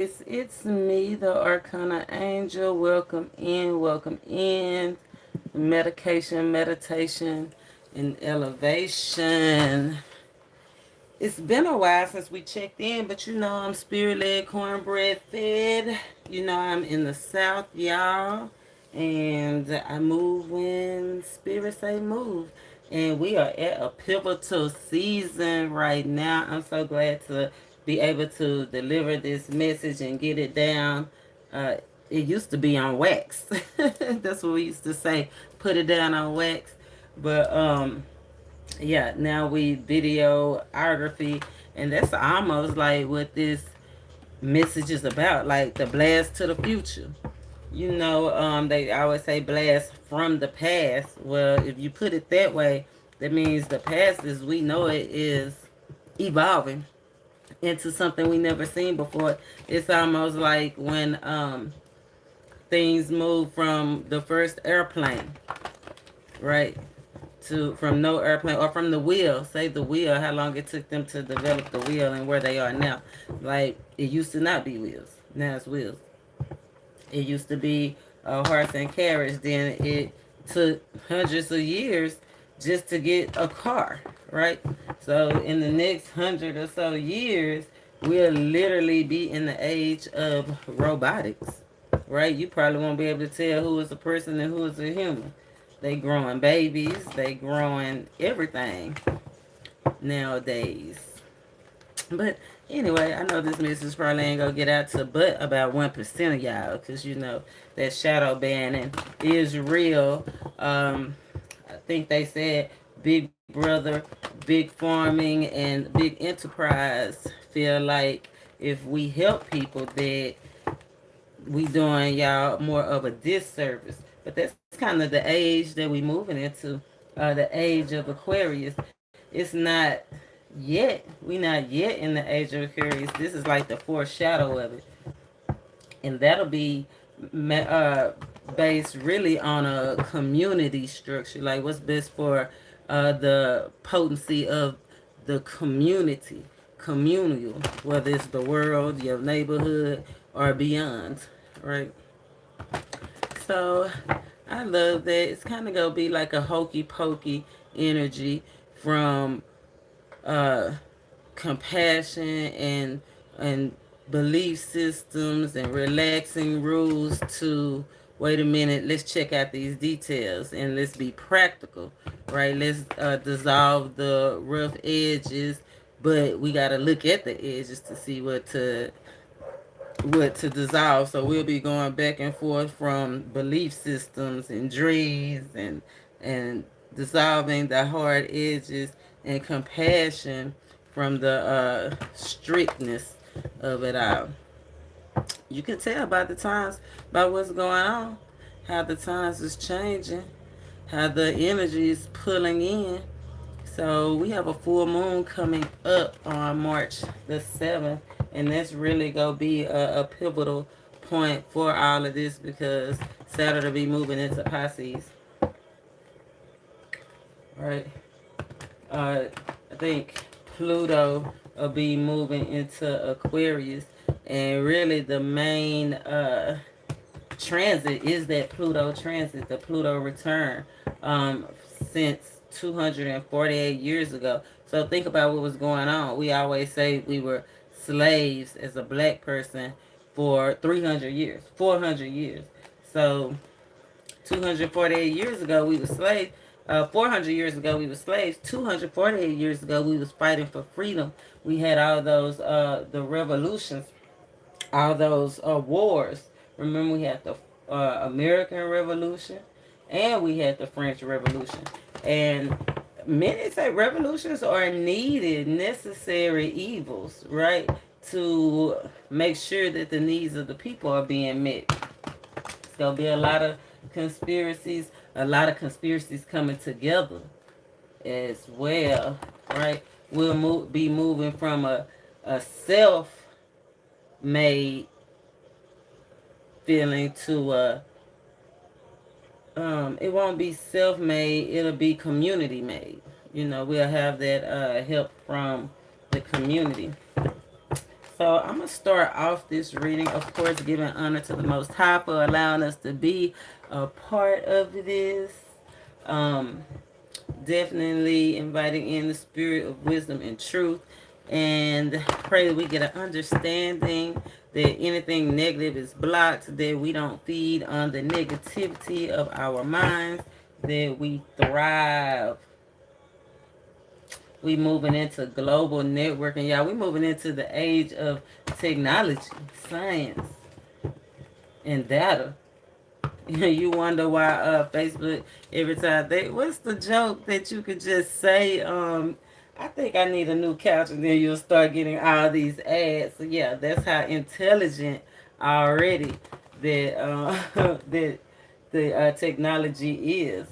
It's me, the ArcanaAngel. Welcome in, welcome in. Medication, meditation, and elevation. It's been a while since we checked in, but I'm spirit led, cornbread fed. I'm in the South, y'all. And I move when spirit say move. And we are at a pivotal season right now. I'm so glad to be able to deliver this message and get it down. Uh, it used to be on wax. That's what we used to say. Put it down on wax. But yeah, now we videography, and that's almost like what this message is about, like the blast to the future. They always say blast from the past. Well, if you put it that way, that means the past as we know it is evolving into something we never seen before. It's almost like when things move from the first airplane, right? To from no airplane, or from the wheel, say the wheel, how long it took them to develop the wheel and where they are now. Like, it used to not be wheels, now it's wheels. It used to be a horse and carriage, then it took hundreds of years just to get a car, right? So in the next 100 or so years, we'll literally be in the age of robotics, right? You probably won't be able to tell who is a person and who is a human. They growing babies, they growing everything nowadays. But anyway, I know this message probably ain't gonna get out to but about 1% of y'all, because that shadow banning is real. I think they said Big Brother, Big Farming, and Big Enterprise feel like if we help people, that we doing y'all more of a disservice. But that's kind of the age that we moving into, the age of Aquarius. It's not yet. We not yet in the age of Aquarius. This is like the foreshadow of it, and that'll be uh, based really on a community structure. Like what's best for the potency of the community, communal, whether it's the world, your neighborhood, or beyond, right? So I love that. It's kind of gonna be like a hokey pokey energy from uh, compassion and belief systems and relaxing rules to wait a minute, let's check out these details and let's be practical, right? Let's dissolve the rough edges, but we got to look at the edges to see what to dissolve. So we'll be going back and forth from belief systems and dreams and dissolving the hard edges, and compassion from the strictness of it all. You can tell by the times, by what's going on, how the times is changing, how the energy is pulling in. So we have a full moon coming up on March the 7th, and that's really going to be a pivotal point for all of this, because Saturn will be moving into Pisces, right? I think Pluto will be moving into Aquarius, and really the main transit is that Pluto transit, the Pluto return, since 248 years ago. So think about what was going on. We always say we were slaves as a black person for 300 years, 400 years. So 248 years ago we were slaves. 400 years ago we were slaves. 248 years ago we was fighting for freedom. We had all those the revolutions, all those wars. Remember, we had the American Revolution, and we had the French Revolution. And many say revolutions are needed, necessary evils, right? To make sure that the needs of the people are being met. It's going to be a lot of conspiracies coming together as well, right? We'll be moving from a self-made feeling to it won't be self-made, it'll be community made. We'll have that help from the community. So I'm going to start off this reading, of course, giving honor to the Most High for allowing us to be a part of this. Um, Definitely inviting in the spirit of wisdom and truth. And pray that we get an understanding that anything negative is blocked, that we don't feed on the negativity of our minds, that we thrive. We moving into global networking, y'all. We moving into the age of technology, science, and data. You wonder why Facebook every time what's the joke that you could just say, I think I need a new couch, and then you'll start getting all these ads. So yeah, that's how intelligent already that that the technology is.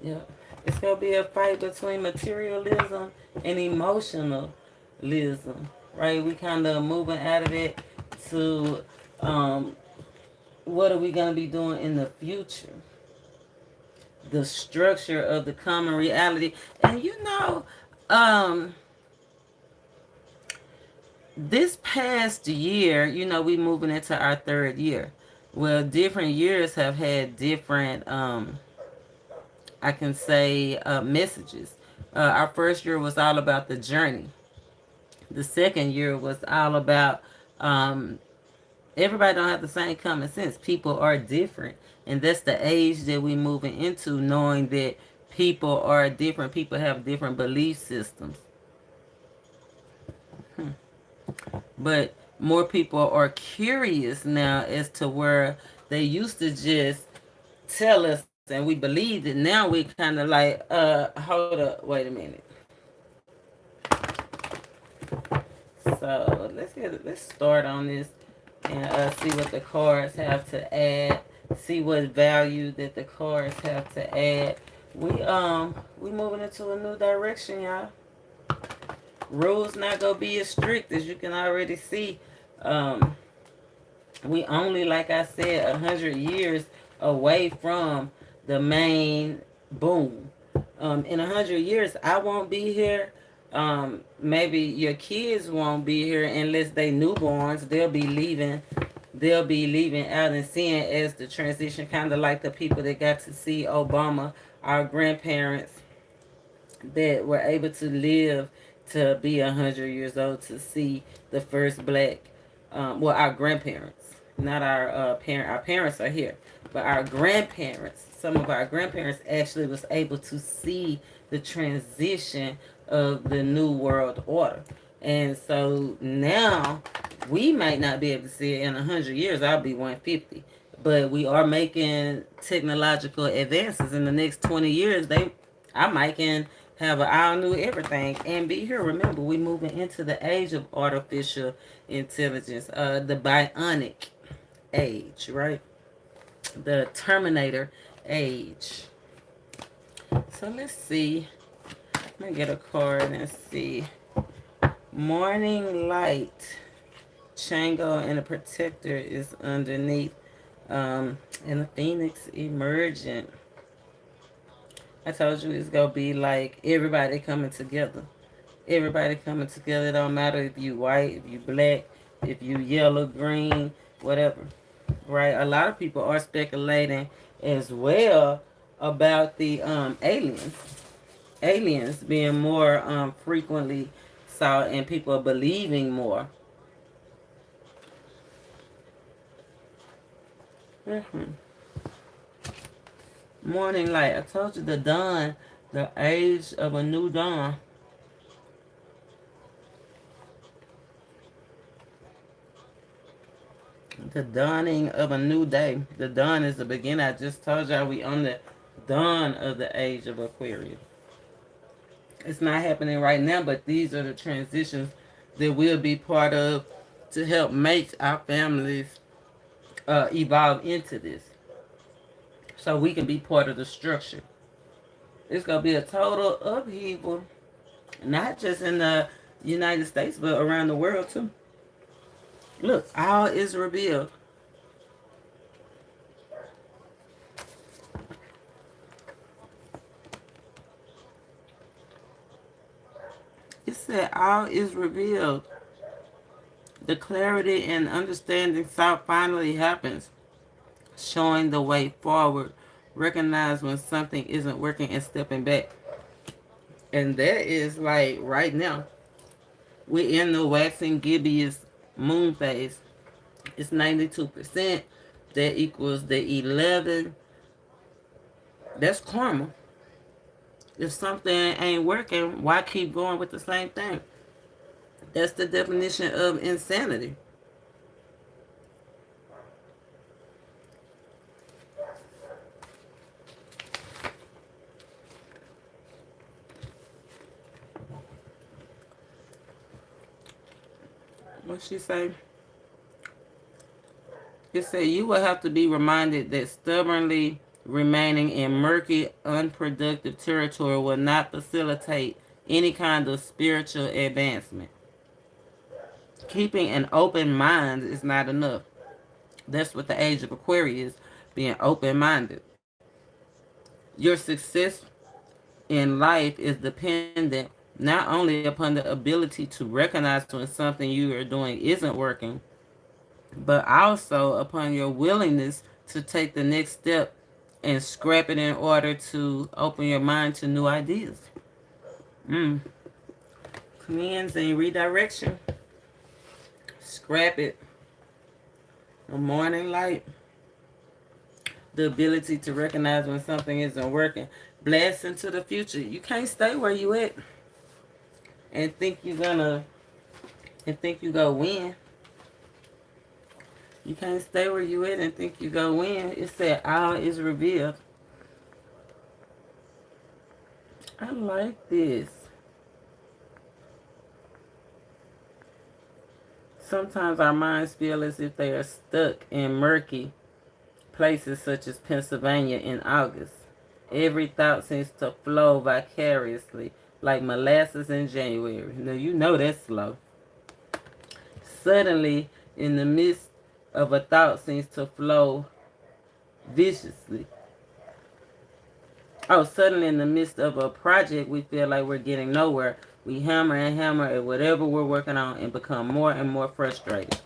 Yeah. It's gonna be a fight between materialism and emotionalism, right? We kind of moving out of it to what are we gonna be doing in the future? The structure of the common reality, and this past year, we moving into our third year. Well, different years have had different I can say messages. Our first year was all about the journey. The second year was all about everybody don't have the same common sense. People are different, and that's the age that we moving into, knowing that people are different. People have different belief systems. But more people are curious now as to where they used to just tell us and we believed it. Now we kind of like, hold up, wait a minute. So let's start on this and see what the cards have to add. See what value that the cards have to add. We moving into a new direction, y'all. Rules not gonna be as strict as you can already see. We only, like I said, 100 years away from the main boom. In 100 years, I won't be here. Maybe your kids won't be here unless they newborns. They'll be leaving. They'll be leaving out and seeing as the transition, kind of like the people that got to see Obama, our grandparents that were able to live to be 100 years old to see the first black, our grandparents, not our parent. Our parents are here, but our grandparents. Some of our grandparents actually was able to see the transition of the new world order, and so now we might not be able to see it in 100 years. I'll be 150. But we are making technological advances in the next 20 years. I might can have an all new everything and be here. Remember, we moving into the age of artificial intelligence, the bionic age, right? The Terminator age. So let's see. Let me get a card and see. Morning light. Chango and the protector is underneath. And the phoenix emergent. I told you it's going to be like everybody coming together. Everybody coming together. It don't matter if you white, if you black, if you yellow, green, whatever. Right? A lot of people are speculating as well about the aliens. Aliens being more frequently sought and people are believing more. Morning light. I told you the dawn, the age of a new dawn. The dawning of a new day. The dawn is the beginning. I just told y'all we on the dawn of the age of Aquarius. It's not happening right now, but these are the transitions that we'll be part of to help make our families evolve into this. So we can be part of the structure. It's going to be a total upheaval, not just in the United States, but around the world too. Look, all is revealed. It said all is revealed. The clarity and understanding finally happens, showing the way forward. Recognize when something isn't working and stepping back. And that is like right now. We're in the waxing gibbous moon phase. It's 92%. That equals the 11. That's karma. If something ain't working, why keep going with the same thing? That's the definition of insanity. What she say? It said you will have to be reminded that stubbornly remaining in murky, unproductive territory will not facilitate any kind of spiritual advancement. Keeping an open mind is not enough. That's what the age of Aquarius, being open-minded. Your success in life is dependent not only upon the ability to recognize when something you are doing isn't working, but also upon your willingness to take the next step and scrap it in order to open your mind to new ideas. Cleansing, redirection, scrap it. A morning light, the ability to recognize when something isn't working. Blast into the future. You can't stay where you at and think you're gonna and think you go win. You can't stay where you at and think you go win. It said all is revealed. I like this. Sometimes our minds feel as if they are stuck in murky places such as Pennsylvania in August. Every thought seems to flow vicariously like molasses in January. Now you know that's slow. Suddenly, in the midst of a thought seems to flow viciously. Oh, suddenly in the midst of a project, we feel like we're getting nowhere. We hammer and hammer at whatever we're working on and become more and more frustrated.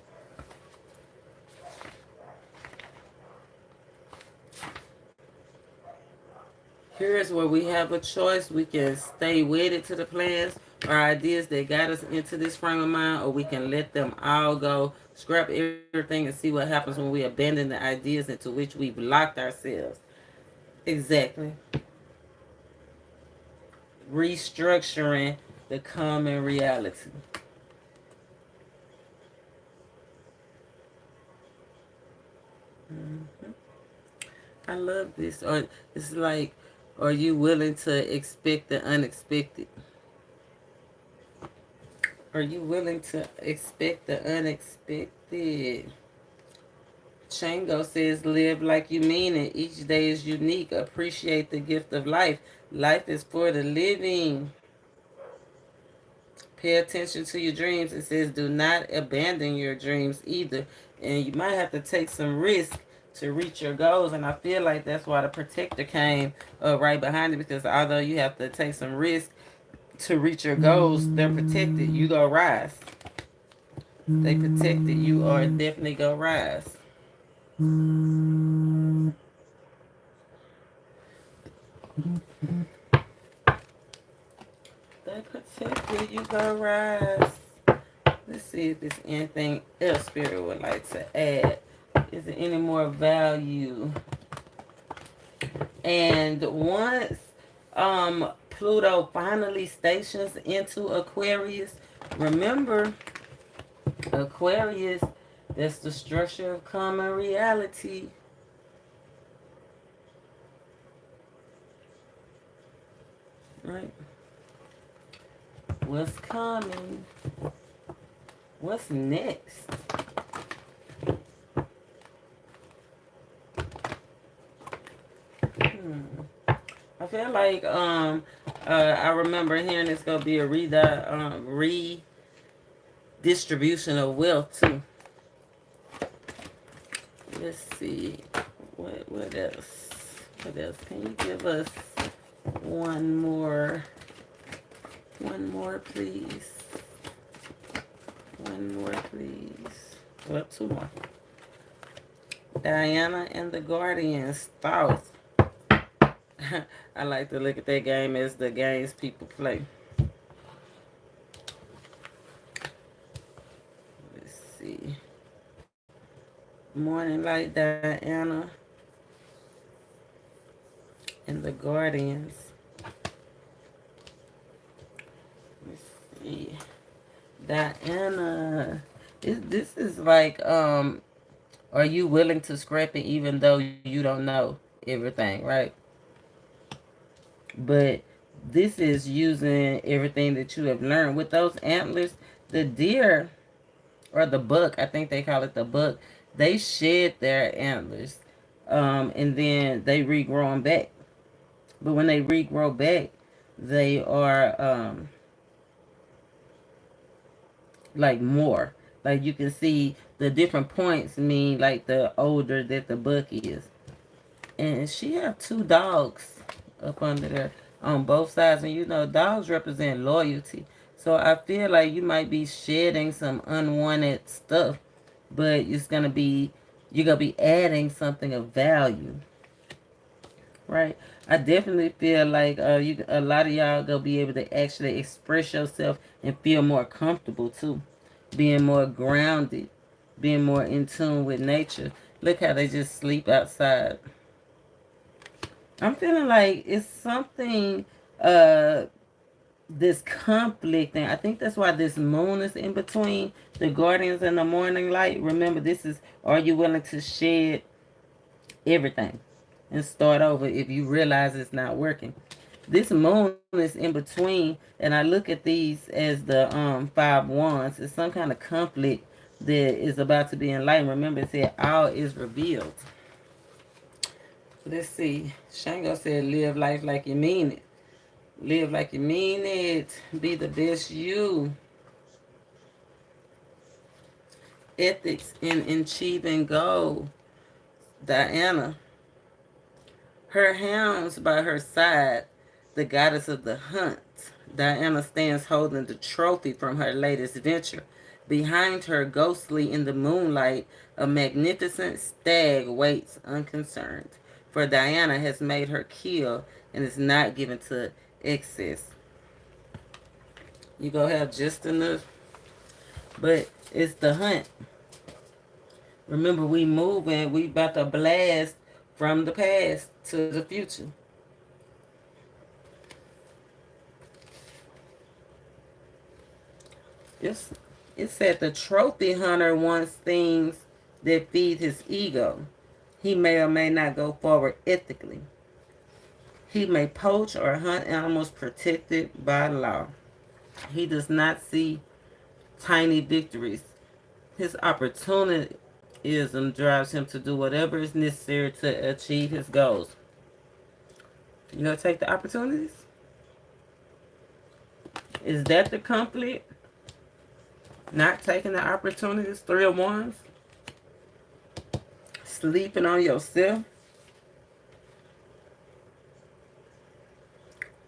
Here's where we have a choice. We can stay wedded to the plans or ideas that got us into this frame of mind, or we can let them all go, scrap everything, and see what happens when we abandon the ideas into which we've locked ourselves. Exactly. Restructuring the common reality. I love this. Or it's like, are you willing to expect the unexpected? Are you willing to expect the unexpected? Chango says, live like you mean it. Each day is unique. Appreciate the gift of life. Life is for the living. Pay attention to your dreams. It says, do not abandon your dreams either. And you might have to take some risk to reach your goals. And I feel like that's why the protector came right behind it. Because although you have to take some risk to reach your goals, they're protected. You go rise. They protected. You are definitely go rise. They protected. You go rise. Let's see if there's anything else Spirit would like to add. Is there any more value? And once Pluto finally stations into Aquarius, remember, Aquarius, that's the structure of common reality. Right? What's coming? What's next? I feel like I remember hearing it's gonna be a redistribution of wealth too. Let's see. What else? What else? Can you give us one more One more, please. One more, please. Well, two more. Diana and the Guardians. Thoughts. I like to look at that game as the games people play. Let's see. Morning Light, Diana and the Guardians. Let's see. Diana. This is like, are you willing to scrap it even though you don't know everything, right? But this is using everything that you have learned. With those antlers, the deer or the buck, I think they call it the buck, they shed their antlers. And then they regrow them back. But when they regrow back, they are like more. Like you can see the different points mean like the older that the buck is. And she have two dogs up under there on both sides. And you know, dogs represent loyalty. So I feel like you might be shedding some unwanted stuff, but you're gonna be adding something of value. Right. I definitely feel like a lot of y'all gonna be able to actually express yourself and feel more comfortable too. Being more grounded, being more in tune with nature. Look how they just sleep outside. I'm feeling like it's something uh this conflicting. I think that's why this moon is in between the Guardians and the Morning Light. Remember, this is, are you willing to shed everything and start over if you realize it's not working? This moon is in between, and I look at these as the five wands. It's some kind of conflict that is about to be enlightened. Remember, it said all is revealed. Let's see. Shango said, live life like you mean it. Live like you mean it. Be the best you. Ethics in achieving goal. Diana. Her hounds by her side, the goddess of the hunt. Diana stands holding the trophy from her latest venture. Behind her, ghostly in the moonlight, a magnificent stag waits unconcerned. For Diana has made her kill and is not given to excess. You gonna have just enough, but it's the hunt. Remember, we moving, we about to blast from the past to the future. It's, it said the trophy hunter wants things that feed his ego. He may or may not go forward ethically. He may poach or hunt animals protected by law. He does not see tiny victories. His opportunism drives him to do whatever is necessary to achieve his goals. You gonna take the opportunities? Is that the conflict? Not taking the opportunities? Three of Wands? Sleeping on yourself?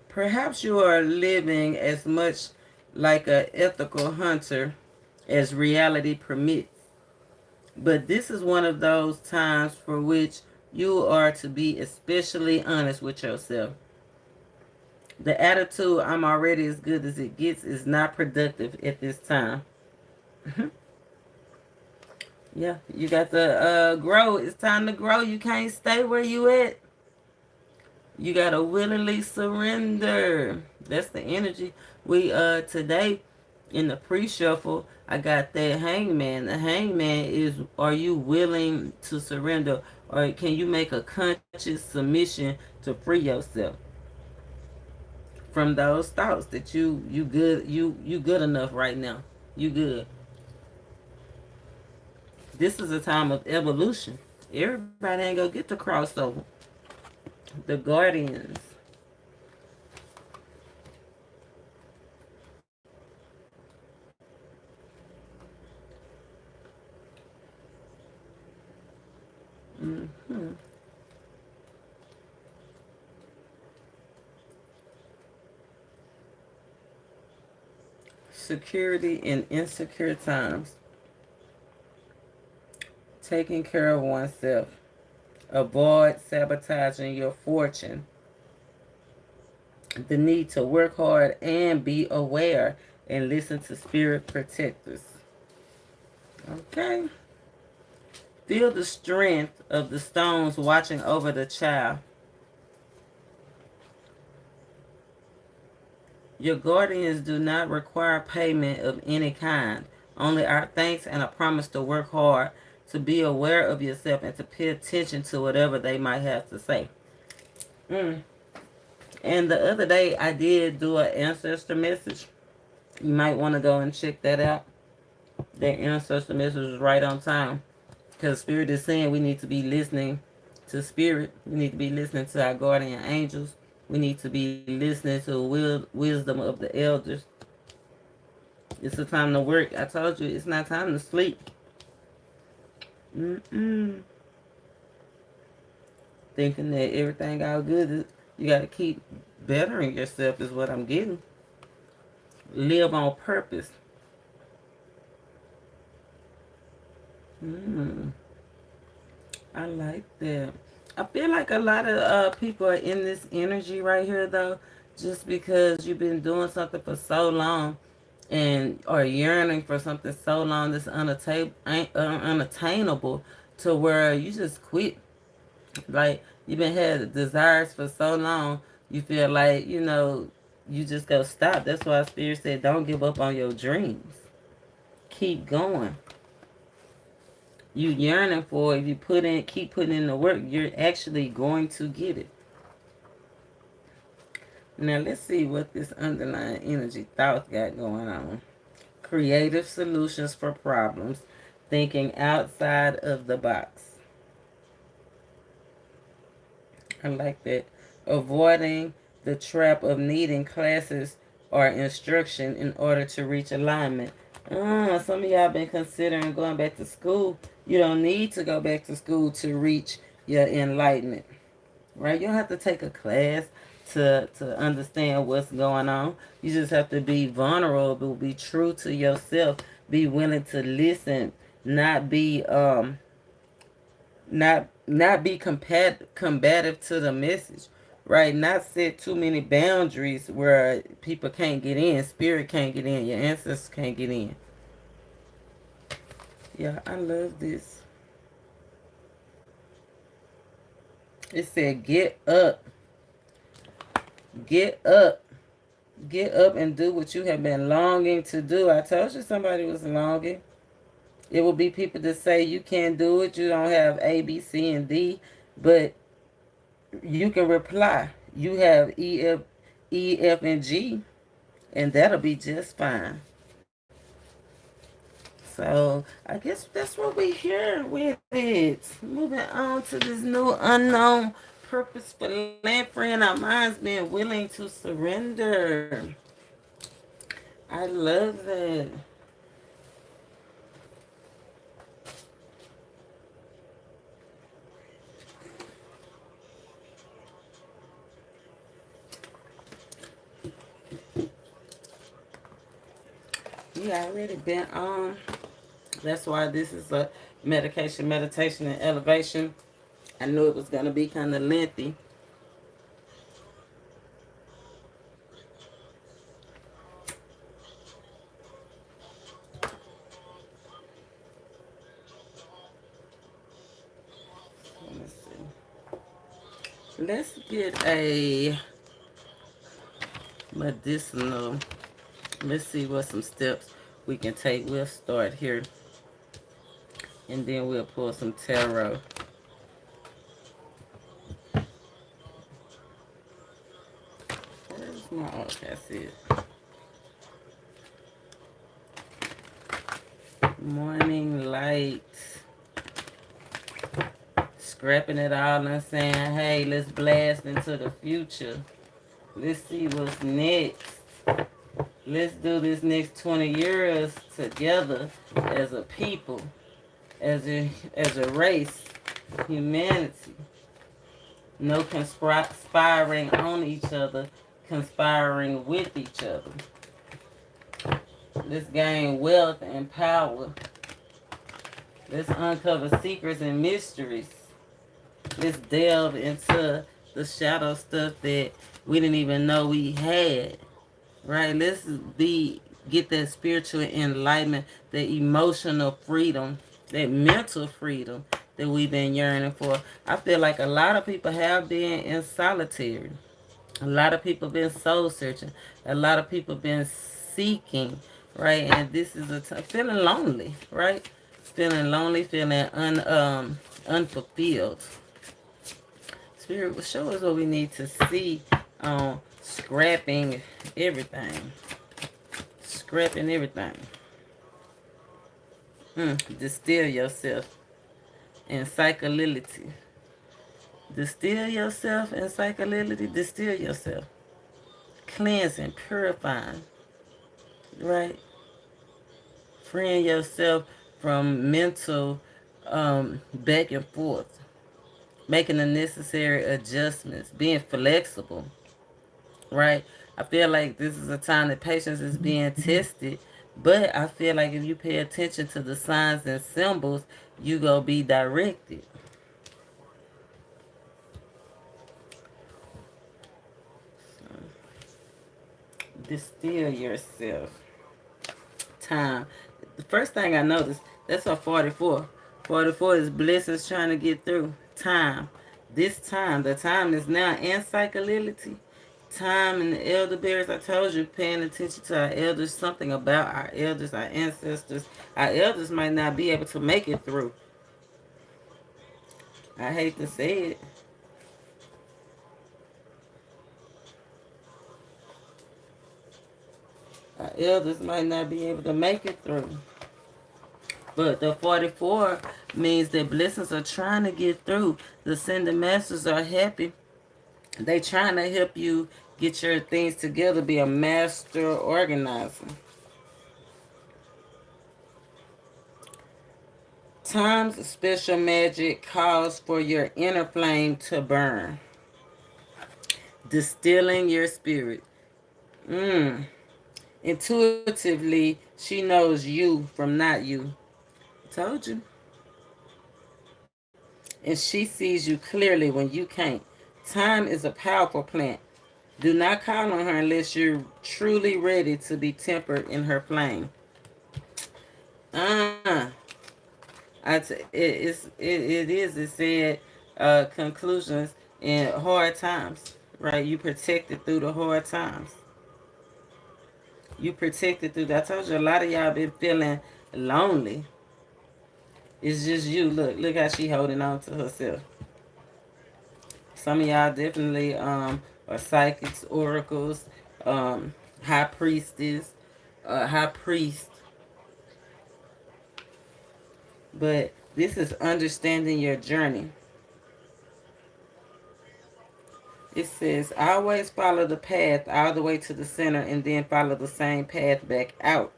Perhaps you are living as much like an ethical hunter as reality permits. But this is one of those times for which you are to be especially honest with yourself. The attitude, I'm already as good as it gets, is not productive at this time. Yeah, you got to grow. It's time to grow. You can't stay where you at. You got to willingly surrender. That's the energy. We today in the pre-shuffle, I got that hangman. The hangman is, are you willing to surrender, or can you make a conscious submission to free yourself from those thoughts that you good enough right now. You good. This is a time of evolution. Everybody ain't gonna get the crossover. The Guardians. Mm-hmm. security in insecure times. Taking care of oneself. Avoid sabotaging your fortune. The need to work hard and be aware and listen to spirit protectors. Okay. Feel the strength of the stones watching over the child. Your guardians do not require payment of any kind, only our thanks and a promise to work hard, to be aware of yourself, and to pay attention to whatever they might have to say. And the other day, I did do an ancestor message. You might want to go and check that out. That ancestor message was right on time. Because Spirit is saying we need to be listening to Spirit. We need to be listening to our guardian angels. We need to be listening to wisdom of the elders. It's a time to work. I told you, it's not time to sleep. Thinking that everything all good, you got to keep bettering yourself is what I'm getting. Live on purpose. I like that. I feel like a lot of people are in this energy right here, though, just because you've been doing something for so long and are yearning for something so long that's unattainable to where you just quit. Like, you've been had desires for so long, you feel like, you just go stop. That's why Spirit said, don't give up on your dreams. Keep going. You yearning for it. If you keep putting in the work, you're actually going to get it. Now let's see what this underlying energy thought got going on. Creative solutions for problems. Thinking outside of the box. I like that. Avoiding the trap of needing classes or instruction in order to reach alignment. Some of y'all been considering going back to school. You don't need to go back to school to reach your enlightenment, right? You don't have to take a class to understand what's going on. You just have to be vulnerable, be true to yourself, be willing to listen, not be not be combative to the message, right? Not set too many boundaries where people can't get in, spirit can't get in, your ancestors can't get in. Yeah, I love this. It said, get up. Get up. Get up and do what you have been longing to do. I told you somebody was longing. It will be people that say you can't do it. You don't have A, B, C, and D. But you can reply. You have E, F, and G. And that'll be just fine. So I guess that's what we here with it. Moving on to this new unknown purpose for land, friend. Our minds being willing to surrender. I love that. We already been on. That's why this is a meditation, meditation, and elevation. I knew it was going to be kind of lengthy. Let's get a medicinal. Let's see what some steps we can take. We'll start here. And then we'll pull some tarot. Where's my... Oh, that's it. Morning light. Scrapping it all and saying, hey, let's blast into the future. Let's see what's next. Let's do this next 20 years together as a people, as a race, humanity. No conspiring on each other, conspiring with each other. Let's gain wealth and power. Let's uncover secrets and mysteries. Let's delve into the shadow stuff that we didn't even know we had. Right? Let's be get that spiritual enlightenment, that emotional freedom, that mental freedom that we've been yearning for. I feel like a lot of people have been in solitary. A lot of people been soul searching. A lot of people been seeking, right? And this is feeling lonely, right? Feeling lonely, feeling unfulfilled. Spirit will show us what we need to see on scrapping everything. Scrapping everything. Distill yourself in psycholility. Distill yourself in psycholility. Distill yourself. Cleansing, purifying, right? Freeing yourself from mental back and forth. Making the necessary adjustments. Being flexible, right? I feel like this is a time that patience is being tested, but I feel like if you pay attention to the signs and symbols, you go be directed. Distill yourself. Time. The first thing I noticed, that's a 44. 44 is blessings trying to get through. Time. This time, the time is now in cyclicality. Time and the elder bears, I told you, paying attention to our elders, something about our elders, our ancestors. Our elders might not be able to make it through. I hate to say it. Our elders might not be able to make it through. But the 44 means that blessings are trying to get through. The sender masters are happy. They trying to help you get your things together, be a master organizer. Time's special magic calls for your inner flame to burn. Distilling your spirit. Intuitively, she knows you from not you. Told you. And she sees you clearly when you can't. Time is a powerful plant. Do not call on her unless you're truly ready to be tempered in her flame. Uh, it said conclusions in hard times, right? You protected through the hard times. You protected through that. I told you a lot of y'all been feeling lonely. It's just you. Look how she holding on to herself. Some of y'all definitely are psychics, oracles, high priestess, high priest. But this is understanding your journey. It says, always follow the path all the way to the center and then follow the same path back out.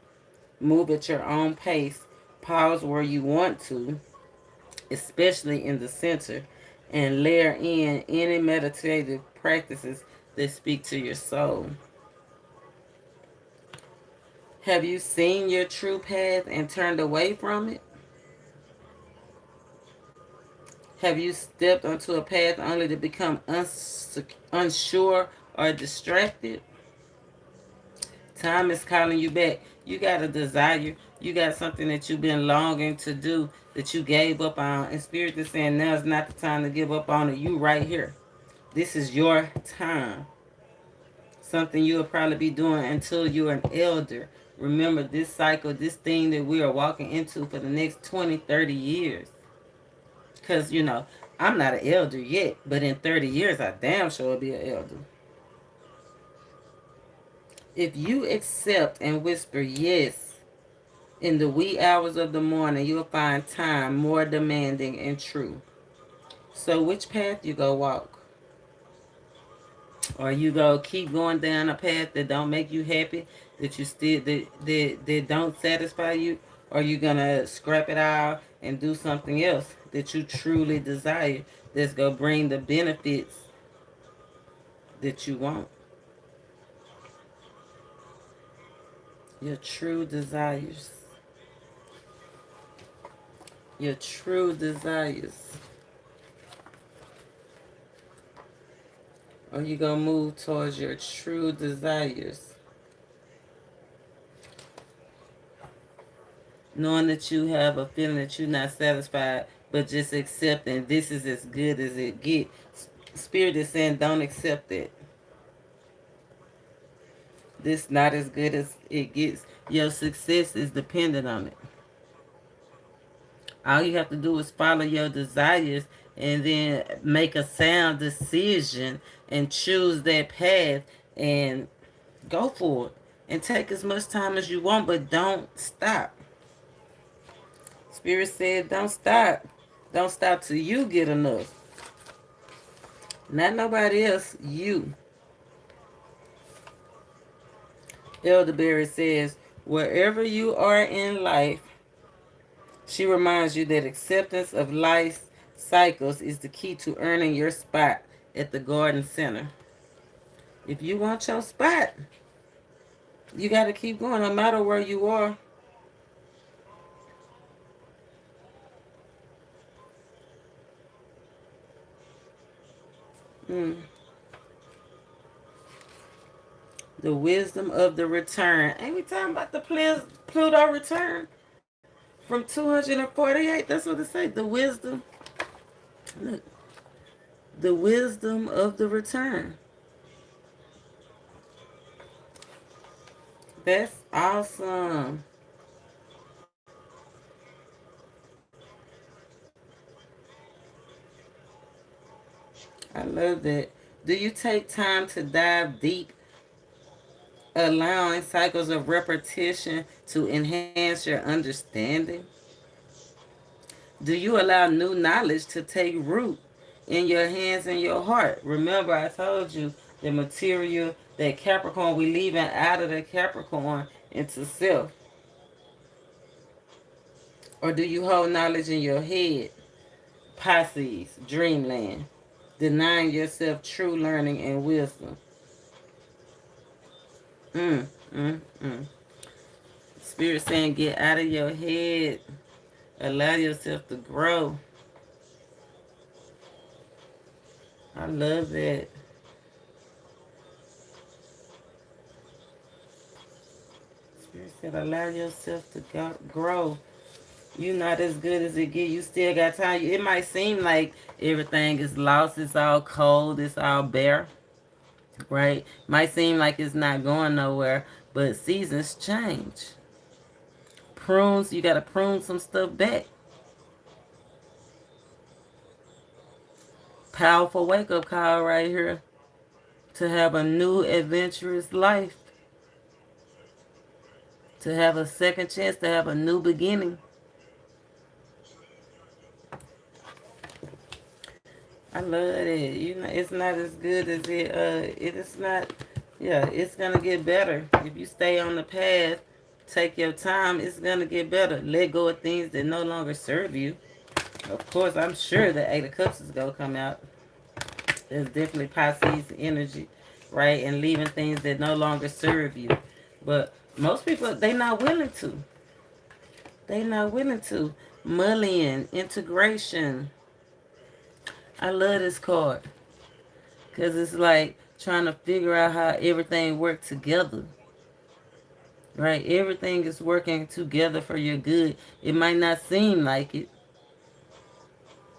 Move at your own pace. Pause where you want to, especially in the center, and layer in any meditative practices that speak to your soul. Have you seen your true path and turned away from it? Have you stepped onto a path only to become unsure or distracted? Time is calling you back. You got a desire. You got something that you've been longing to do that you gave up on. And Spirit is saying now is not the time to give up on it. You right here. This is your time. Something you'll probably be doing until you're an elder. Remember this cycle, this thing that we are walking into for the next 20, 30 years. Because, I'm not an elder yet, but in 30 years, I damn sure will be an elder. If you accept and whisper yes in the wee hours of the morning, you'll find time more demanding and true. So which path you go walk? Or you go keep going down a path that don't make you happy, that you still that don't satisfy you, or you gonna scrap it all and do something else that you truly desire that's gonna bring the benefits that you want. Your true desires. Your true desires. Or you going to move towards your true desires. Knowing that you have a feeling that you're not satisfied, but just accepting this is as good as it gets. Spirit is saying don't accept it. This not as good as it gets. Your success is dependent on it. All you have to do is follow your desires and then make a sound decision and choose that path and go for it. And take as much time as you want, but don't stop. Spirit said don't stop. Don't stop till you get enough. Not nobody else, you. Elderberry says, wherever you are in life, she reminds you that acceptance of life's cycles is the key to earning your spot at the garden center. If you want your spot, you got to keep going no matter where you are. Mm. The wisdom of the return. Ain't we talking about the Pluto return from 248? That's what it say. The wisdom. Look, the wisdom of the return. That's awesome. I love that. Do you take time to dive deep, allowing cycles of repetition to enhance your understanding? Do you allow new knowledge to take root in your hands and your heart? Remember, I told you the material that Capricorn, we leaving out of the Capricorn into self. Or do you hold knowledge in your head? Pisces, dreamland. Denying yourself true learning and wisdom. Mm, mm. Spirit saying get out of your head. Allow yourself to grow. I love that. Spirit said allow yourself to grow. You're not as good as it get. You still got time. It might seem like everything is lost. It's all cold. It's all bare. Right? Might seem like it's not going nowhere. But seasons change. Prunes, you got to prune some stuff back. Powerful wake up call right here. To have a new adventurous life. To have a second chance. To have a new beginning. I love it. You know, it's not as good as it is not. Yeah, it's gonna get better if you stay on the path. Take your time. It's gonna get better. Let go of things that no longer serve you. Of course, I'm sure the Eight of Cups is gonna come out. There's definitely Pisces energy, right? And leaving things that no longer serve you. But most people, they not willing to. They not willing to. Mullion, integration. I love this card. Because it's like trying to figure out how everything works together. Right? Everything is working together for your good. It might not seem like it.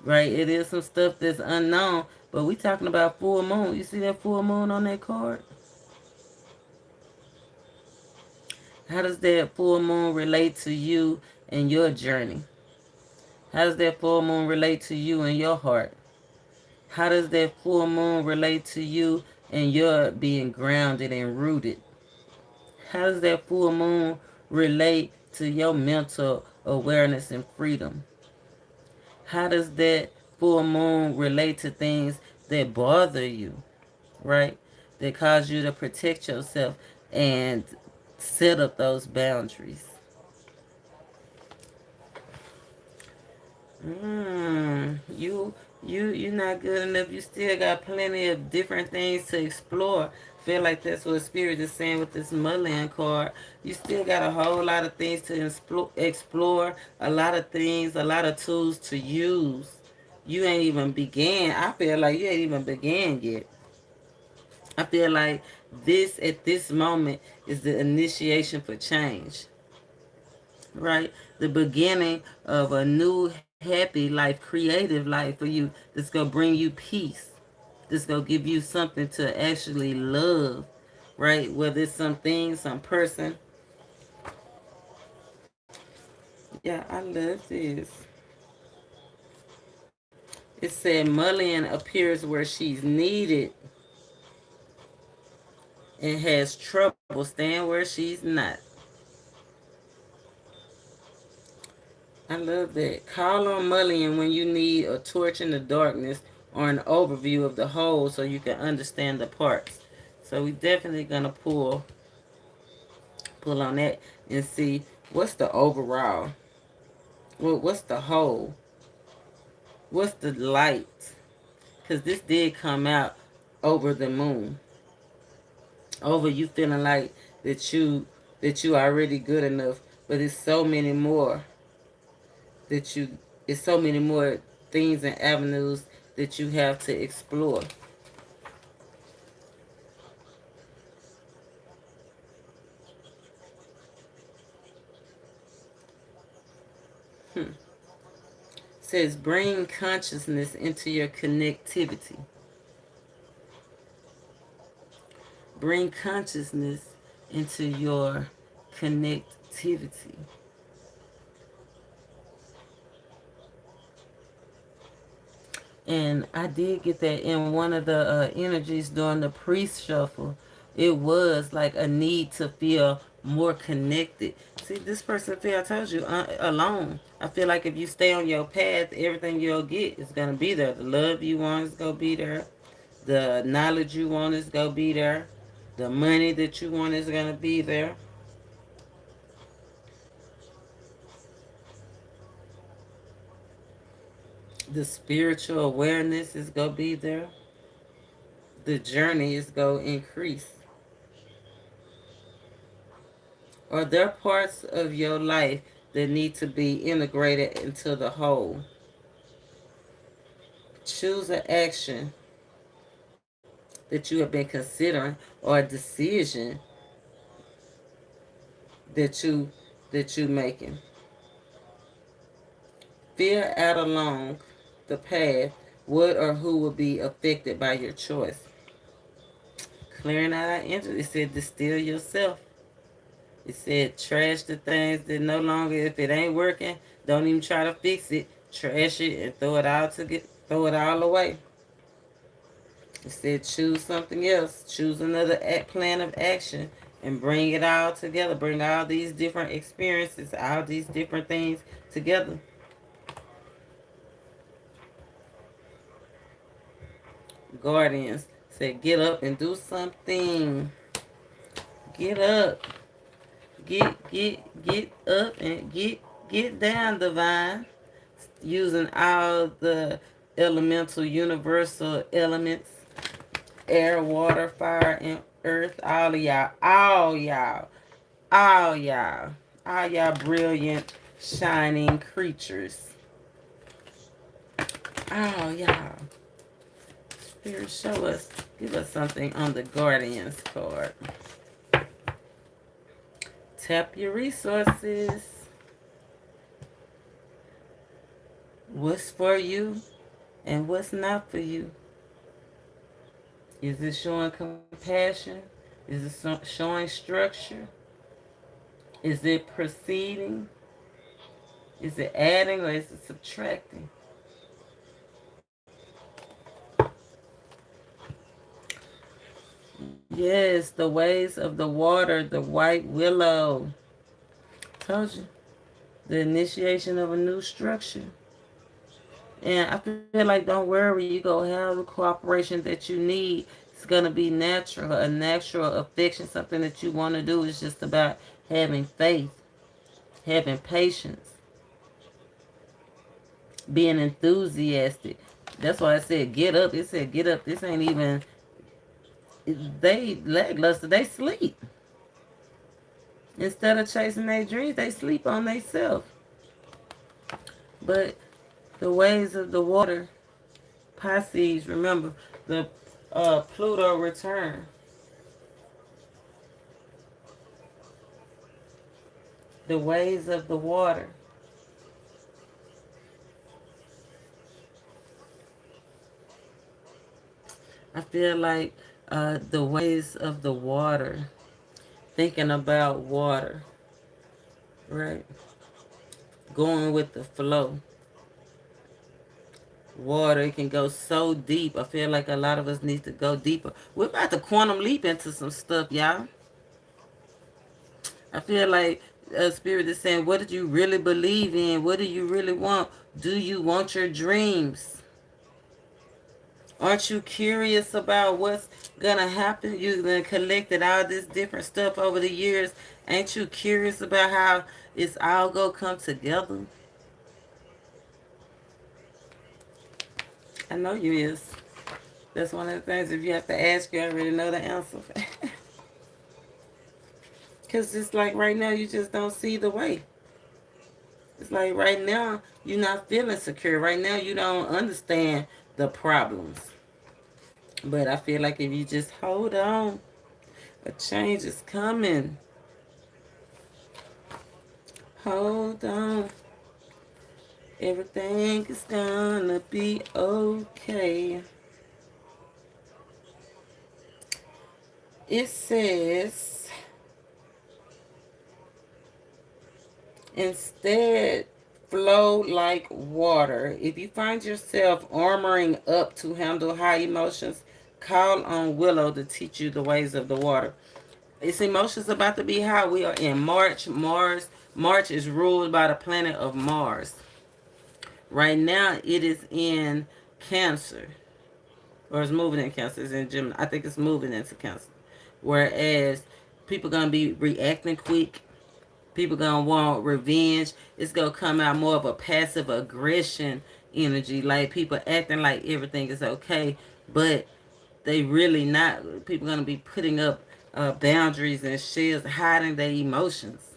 Right? It is some stuff that's unknown. But we talking about full moon. You see that full moon on that card? How does that full moon relate to you and your journey? How does that full moon relate to you and your heart? How does that full moon relate to you and your being grounded and rooted? How does that full moon relate to your mental awareness and freedom? How does that full moon relate to things that bother you, right? That cause you to protect yourself and set up those boundaries. You You're not good enough. You still got plenty of different things to explore. Feel like that's what Spirit is saying with this Mullion card. You still got a whole lot of things to explore, a lot of things, a lot of tools to use. You ain't even began. I feel like you ain't even began yet. I feel like this at this moment is the initiation for change, right? The beginning of a new happy life, creative life for you that's going to bring you peace. That's going to give you something to actually love, right? Whether it's something, some person. Yeah, I love this. It said Mullion appears where she's needed and has trouble staying where she's not. I love that. Call on Mullion when you need a torch in the darkness or an overview of the whole so you can understand the parts. So we definitely gonna pull on that and see what's the overall. What's the whole? What's the light? Because this did come out over the moon. Over you feeling like that you already good enough, but it's so many more that you it's so many more things and avenues that you have to explore. Hmm. Says bring consciousness into your connectivity. Bring consciousness into your connectivity. And I did get that in one of the energies during the pre-shuffle. It was like a need to feel more connected. See, this person feel, I told you, alone. I feel like if you stay on your path, everything you'll get is going to be there. The love you want is going to be there. The knowledge you want is going to be there. The money that you want is going to be there. The spiritual awareness is going to be there. The journey is going to increase. Are there parts of your life that need to be integrated into the whole? Choose an action that you have been considering or a decision that you making. Fear out along the path what or who will be affected by your choice. Clearing out our energy. It said distill yourself. It said trash the things that no longer, if it ain't working, don't even try to fix it. Trash it and throw it all away. It said choose something else. Choose another plan of action and bring it all together. Bring all these different experiences, all these different things together. Guardians said get up and do something. Get up. Get up and get down, divine. Using all the elemental universal elements, air, water, fire, and earth, all of y'all, all y'all brilliant, shining creatures. All y'all. Spirit, show us, give us something on the Guardians card. Tap your resources. What's for you and what's not for you? Is it showing compassion? Is it showing structure? Is it proceeding? Is it adding or is it subtracting? Yes, the ways of the water, the white willow. Told you. The initiation of a new structure. And I feel like don't worry, you go have the cooperation that you need. It's gonna be natural, a natural affection, something that you want to do. Is just about having faith, having patience, being enthusiastic. That's why I said get up. It said get up. This ain't even, they lackluster. They sleep. Instead of chasing their dreams, they sleep on themselves. But the ways of the water, Pisces, remember, the Pluto return. The ways of the water. I feel like the ways of the water. Thinking about water, right? Going with the flow. Water, it can go so deep. I feel like a lot of us need to go deeper. We're about to quantum leap into some stuff, y'all. I feel like Spirit is saying, what do you really believe in? What do you really want? Do you want your dreams? Aren't you curious about what's gonna happen? You've been collected all this different stuff over the years. Ain't you curious about how it's all gonna come together? I know you is. That's one of the things, if you have to ask, you already know the answer. Because it's like right now, you just don't see the way. It's like right now, you're not feeling secure. Right now, you don't understand the problems. But I feel like if you just hold on, a change is coming. Hold on. Everything is gonna be okay. It says, instead, flow like water. If you find yourself armoring up to handle high emotions, call on Willow to teach you the ways of the water. Its emotions about to be high. We are in March. March is ruled by the planet of Mars. Right now, it is in Cancer, or it's moving in Cancer. It's in Gemini. I think it's moving into Cancer. Whereas people gonna be reacting quick. People gonna want revenge. It's gonna come out more of a passive aggression energy, like people acting like everything is okay, but they really not. People gonna be putting up boundaries and shields, hiding their emotions.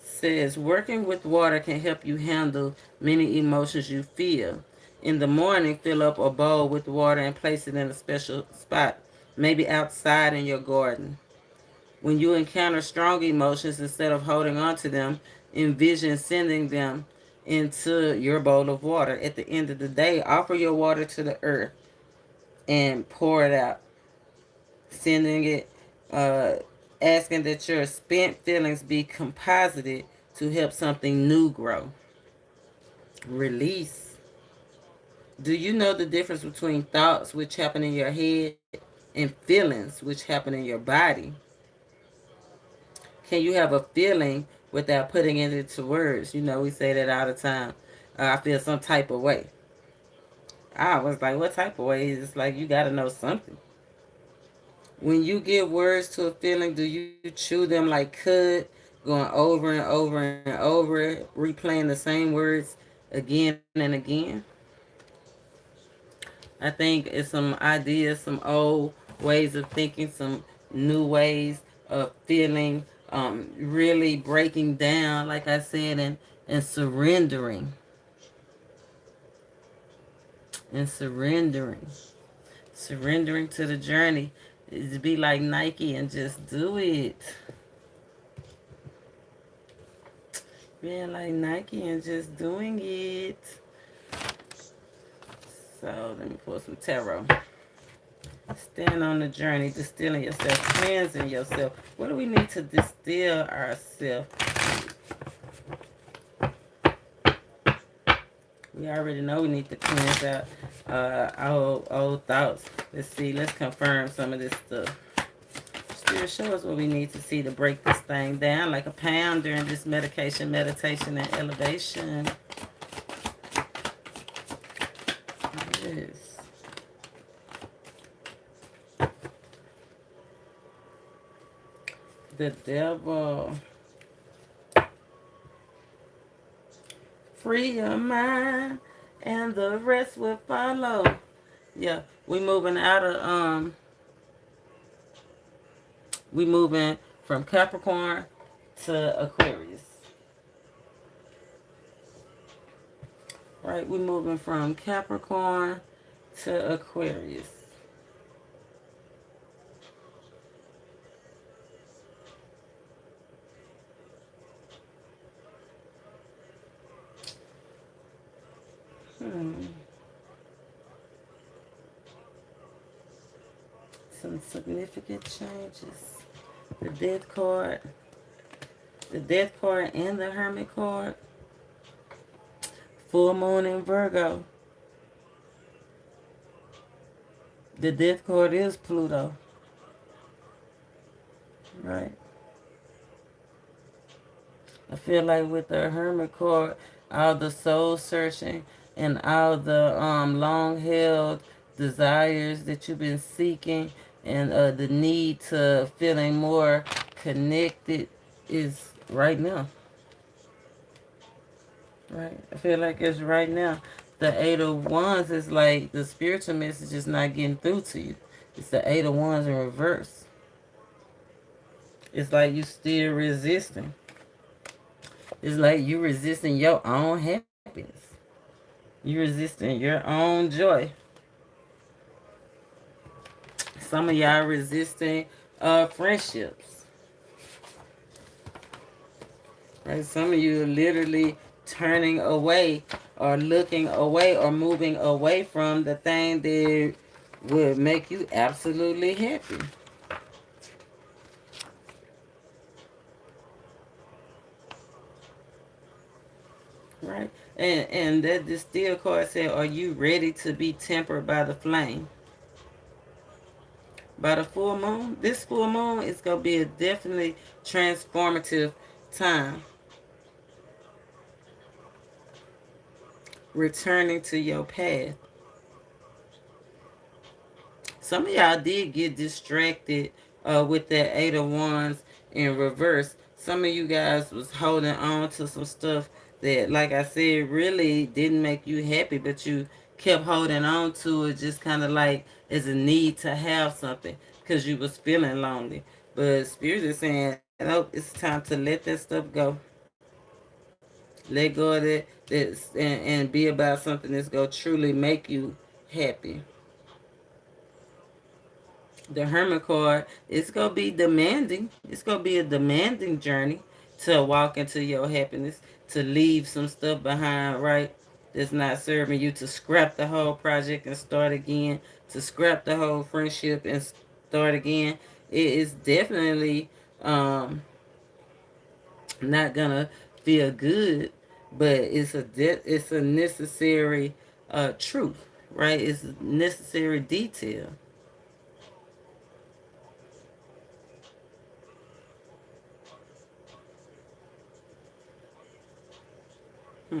Says working with water can help you handle many emotions you feel. In the morning, fill up a bowl with water and place it in a special spot, maybe outside in your garden. When you encounter strong emotions, instead of holding on to them, envision sending them into your bowl of water. At the end of the day, offer your water to the earth and pour it out, sending it, uh, asking that your spent feelings be composited to help something new grow. Release. Do you know the difference between thoughts, which happen in your head, and feelings, which happen in your body? Can you have a feeling without putting it into words? You know, we say that all the time. I feel some type of way. I was like, what type of way? It's like you got to know something. When you give words to a feeling, do you chew them like cud, going over and over and over, replaying the same words again and again? I think it's some ideas, some old ways of thinking, some new ways of feeling, really breaking down, like I said, and surrendering. And surrendering. Surrendering to the journey is to be like Nike and just do it. Being like Nike and just doing it. So let me pull some tarot. Stand on the journey, distilling yourself, cleansing yourself. What do we need to distill ourselves? We already know we need to cleanse out our old thoughts. Let's see. Let's confirm some of this stuff. Spirit, show us what we need to see to break this thing down like a pound during this meditation, meditation, and elevation. Yes. The devil. Free your mind, and the rest will follow. Yeah, we moving from Capricorn to Aquarius. Right, we moving from Capricorn to Aquarius. Hmm. Some significant changes. The Death card, the Death card, and the Hermit card. Full Moon in Virgo. The Death card is Pluto. Right. I feel like with the Hermit card, all the soul searching and all the long held desires that you've been seeking and the need to feeling more connected is right now. Right. I feel like it's right now. The Eight of Wands is like the spiritual message is not getting through to you. It's the Eight of Wands in reverse. It's like you still resisting. It's like you resisting your own happiness. You resisting your own joy. Some of y'all resisting friendships. Right? Some of you are literally turning away or looking away or moving away from the thing that would make you absolutely happy. Right? And that the steel card said, are you ready to be tempered by the flame? By the full moon, this full moon is going to be a definitely transformative time. Returning to your path. Some of y'all did get distracted with that Eight of Wands in reverse. Some of you guys was holding on to some stuff that, like I said, really didn't make you happy, but you kept holding on to it just kind of like as a need to have something because you was feeling lonely. But Spirit is saying, nope, it's time to let that stuff go. Let go of it and be about something that's going to truly make you happy. The Hermit card, it's going to be demanding. It's going to be a demanding journey to walk into your happiness, to leave some stuff behind, right? That's not serving you, to scrap the whole project and start again, to scrap the whole friendship and start again. It is definitely not going to feel good, but it's a necessary truth, right? It's a necessary detail. Hmm.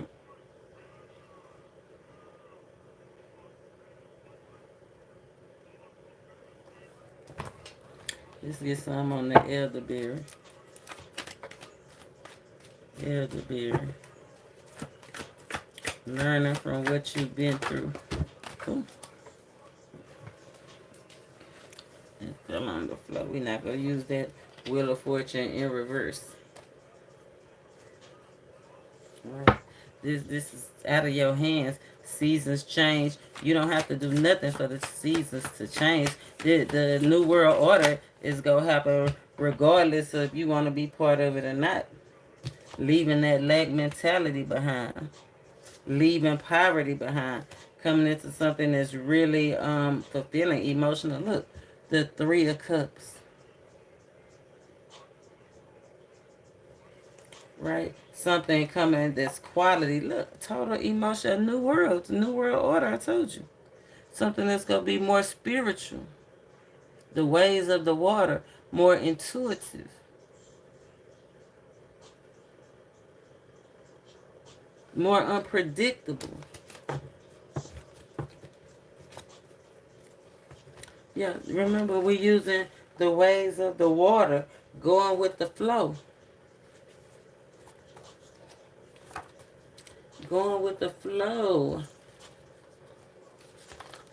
Let's get some on the elderberry. Elderberry. Learning from what you've been through. Cool. It fell on the floor. We're not going to use that Wheel of Fortune in reverse. Right. This is out of your hands. Seasons change. You don't have to do nothing for the seasons to change. The New World Order is going to happen regardless of if you want to be part of it or not. Leaving that lack mentality behind. Leaving poverty behind. Coming into something that's really fulfilling, emotional. Look, the Three of Cups. Right? Something coming that's quality. Look, total emotion, new world, new world order, I told you. Something that's going to be more spiritual. The ways of the water, more intuitive, more unpredictable. Yeah, remember we're using the ways of the water, going with the flow. Going with the flow.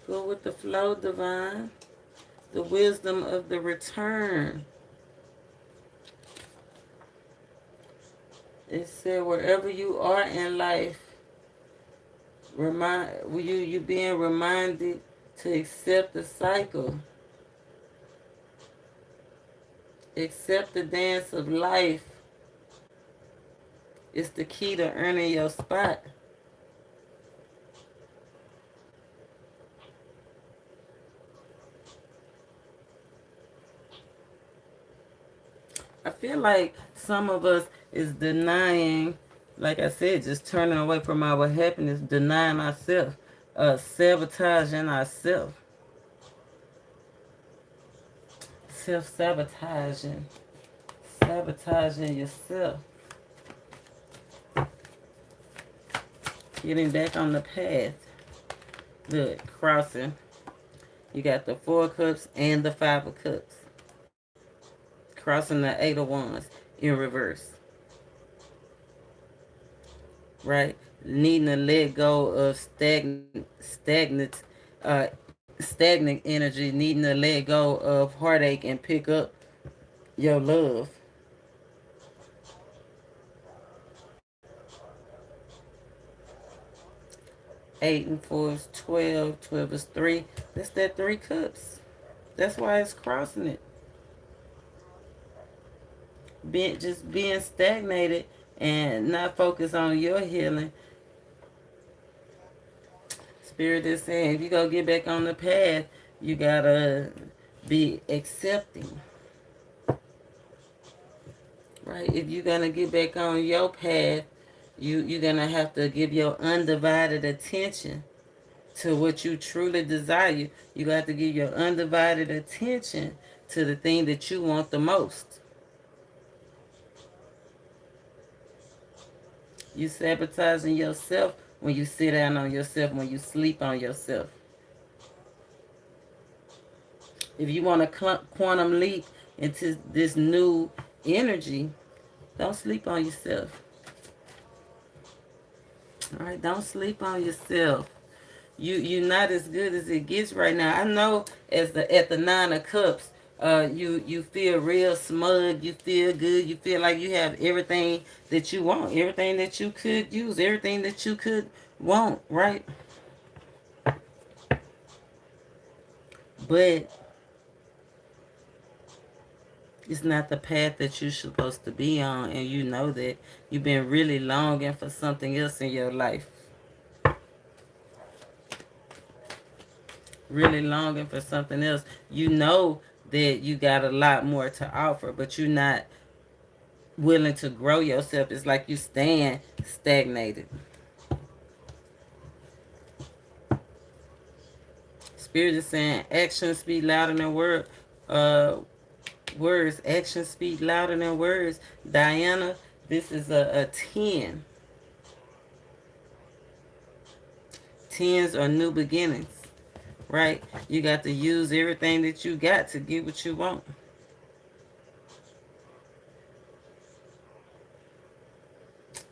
Go with the flow, divine. The wisdom of the return. It said wherever you are in life, you being reminded to accept the cycle. Accept the dance of life. It's the key to earning your spot. I feel like some of us is denying, like I said, just turning away from our happiness, denying ourselves, sabotaging ourselves, self-sabotaging, sabotaging yourself, getting back on the path. Look, crossing. You got the 4 of Cups and the 5 of Cups. Crossing the 8 of Wands in reverse. Right? Needing to let go of stagnant energy, needing to let go of heartache and pick up your love. Eight and 4 is 12. 12 is 3. That's that 3 cups. That's why it's crossing it. Just being stagnated and not focus on your healing. Spirit is saying if you go get back on the path, you gotta be accepting. Right? If you're gonna get back on your path, you're gonna have to give your undivided attention to what you truly desire. You got to give your undivided attention to the thing that you want the most. You sabotaging yourself when you sit down on yourself, when you sleep on yourself. If you want to quantum leap into this new energy, don't sleep on yourself. All right, don't sleep on yourself. You're not as good as it gets right now. I know at the 9 of Cups, you feel real smug, you feel good, you feel like you have everything that you want, everything that you could use, everything that you could want, right? But it's not the path that you're supposed to be on, and you know that. You've been really longing for something else in your life. Really longing for something else. You know that you got a lot more to offer, but you're not willing to grow yourself. It's like you stand stagnated. Spirit is saying actions speak louder than words. Actions speak louder than words. Diana, this is a 10. 10s are new beginnings, right? You got to use everything that you got to get what you want.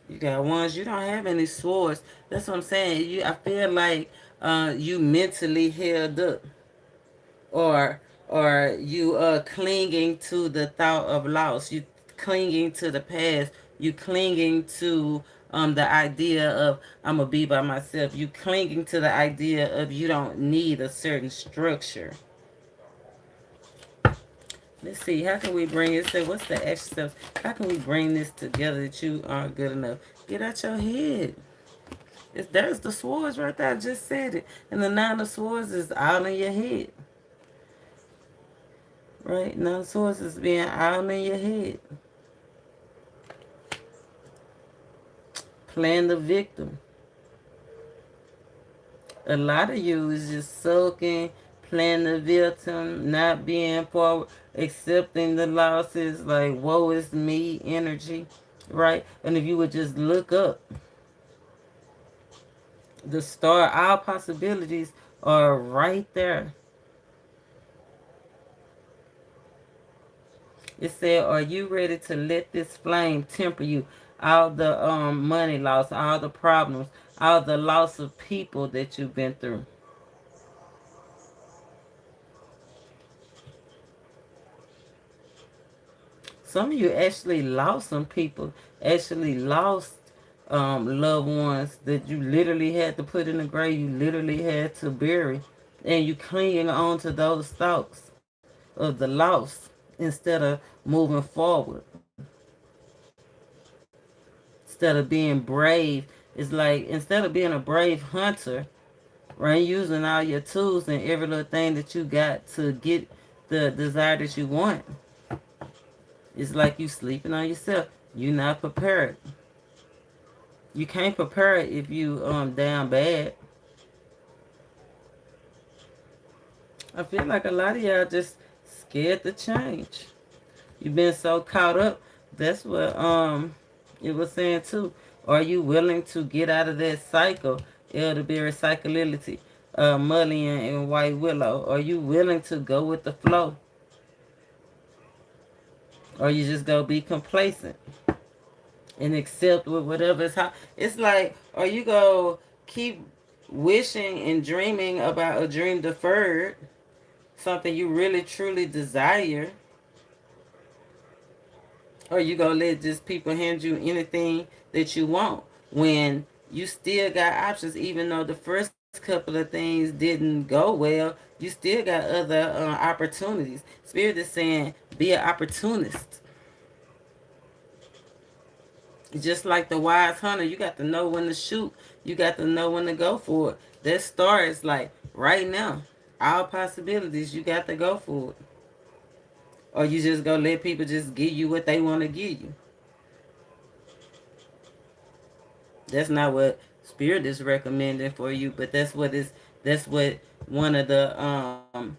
You got ones, you don't have any swords. That's what I'm saying. I feel like you mentally held up, or you clinging to the thought of loss. You clinging to the past. You clinging to the idea of I'm gonna be by myself. You clinging to the idea of you don't need a certain structure. Let's see, how can we bring it? Say, what's the action steps? How can we bring this together that you aren't good enough? Get out your head. There's the swords right there. I just said it. And the 9 of swords is out in your head. Right? 9 of swords is being out in your head. Playing the victim. A lot of you is just sulking, playing the victim, not being forward, accepting the losses, like woe is me energy, right? And if you would just look up, the star, our possibilities are right there. It said, are you ready to let this flame temper you? all the money loss, all the problems, all the loss of people that you've been through. Some of you actually lost some people, actually lost loved ones that you literally had to put in the grave, you literally had to bury, and you clinging on to those thoughts of the loss instead of moving forward, instead of being brave. It's like instead of being a brave hunter, right, using all your tools and every little thing that you got to get the desire that you want, it's like you sleeping on yourself. You not prepared. You can't prepare it if you down bad. I feel like a lot of y'all just scared to change. You've been so caught up. That's what it was saying too. Are you willing to get out of that cycle, elderberry cyclicality, mullein and white willow? Are you willing to go with the flow, or you just go be complacent and accept with whatever is how? It's like, are you go keep wishing and dreaming about a dream deferred, something you really truly desire, or you gonna let just people hand you anything that you want when you still got options, even though the first couple of things didn't go well, you still got other opportunities. Spirit is saying be an opportunist. Just like the wise hunter, you got to know when to shoot, you got to know when to go for it. That star is like right now, all possibilities, you got to go for it, or you just gonna let people just give you what they want to give you. That's not what spirit is recommending for you, but that's what one of the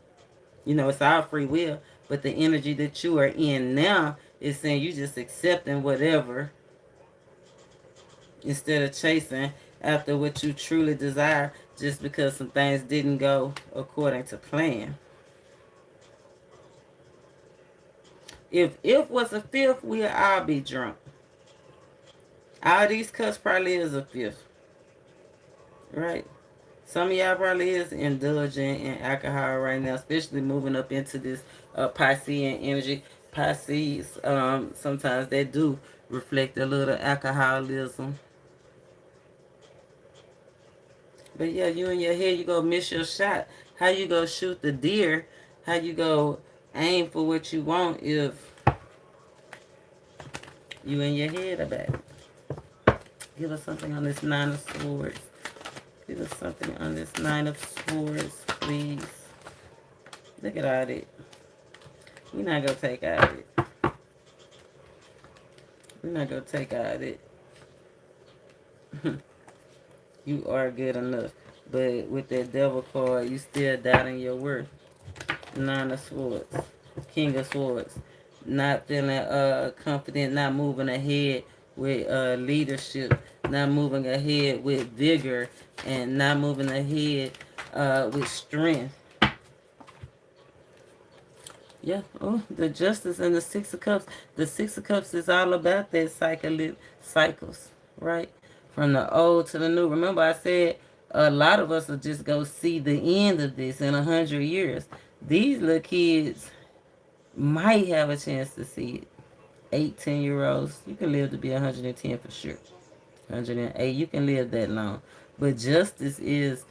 it's our free will, but the energy that you are in now is saying you just accepting whatever instead of chasing after what you truly desire just because some things didn't go according to plan. If was a fifth, we'll all be drunk. All these cups probably is a fifth, right? Some of y'all probably is indulging in alcohol right now, especially moving up into this Piscean energy. Pisces, sometimes they do reflect a little alcoholism. But yeah, you in your head, you go miss your shot. How you go shoot the deer? How you go aim for what you want if you in your head about it? Give us something on this Nine of Swords. Give us something on this Nine of Swords, please. Look at all that. We're not going to take all that. We're not going to take all that. You are good enough. But with that devil card, you still doubting your worth. Nine of Swords. King of Swords. Not feeling confident, not moving ahead with leadership, not moving ahead with vigor, and not moving ahead with strength. Yeah. Oh, the Justice and the Six of Cups. The Six of Cups is all about that cycles, right? From the old to the new. Remember I said a lot of us will just go see the end of this in 100 years. These little kids might have a chance to see it. 18-year-olds, you can live to be 110 for sure. 108, you can live that long. But justice is,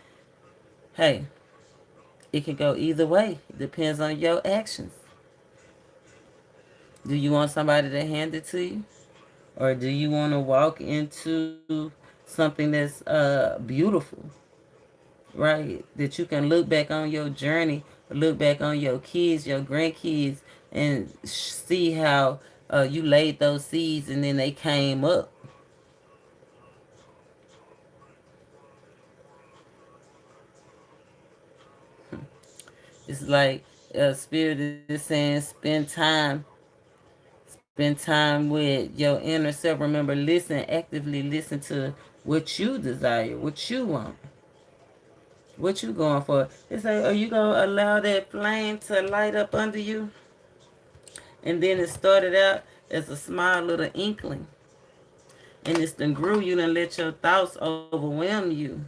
hey, it can go either way. It depends on your actions. Do you want somebody to hand it to you? Or do you want to walk into something that's beautiful, right? That you can look back on your journey, look back on your kids, your grandkids, and see how you laid those seeds and then they came up. It's like Spirit is saying spend time with your inner self. Remember, listen, actively listen to what you desire, what you want, what you going for. It's like, are you gonna allow that flame to light up under you? And then it started out as a small little inkling. And it's done grew. You done let your thoughts overwhelm you.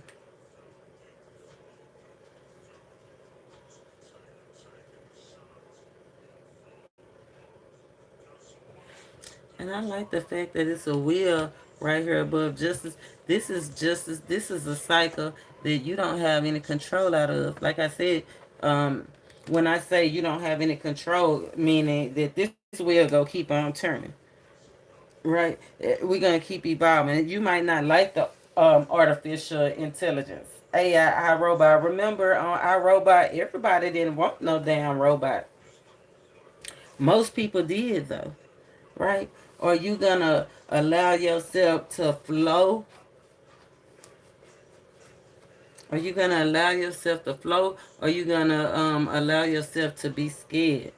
And I like the fact that it's a wheel right here above justice. This is justice. This is a cycle that you don't have any control out of. Like I said, um, when I say you don't have any control, meaning that this wheel go keep on turning. Right? We're gonna keep evolving. You might not like the artificial intelligence. AI, robot. Remember on robot, everybody didn't want no damn robot. Most people did though, right? Are you gonna allow yourself to flow? Are you gonna allow yourself to flow? Or are you gonna allow yourself to be scared?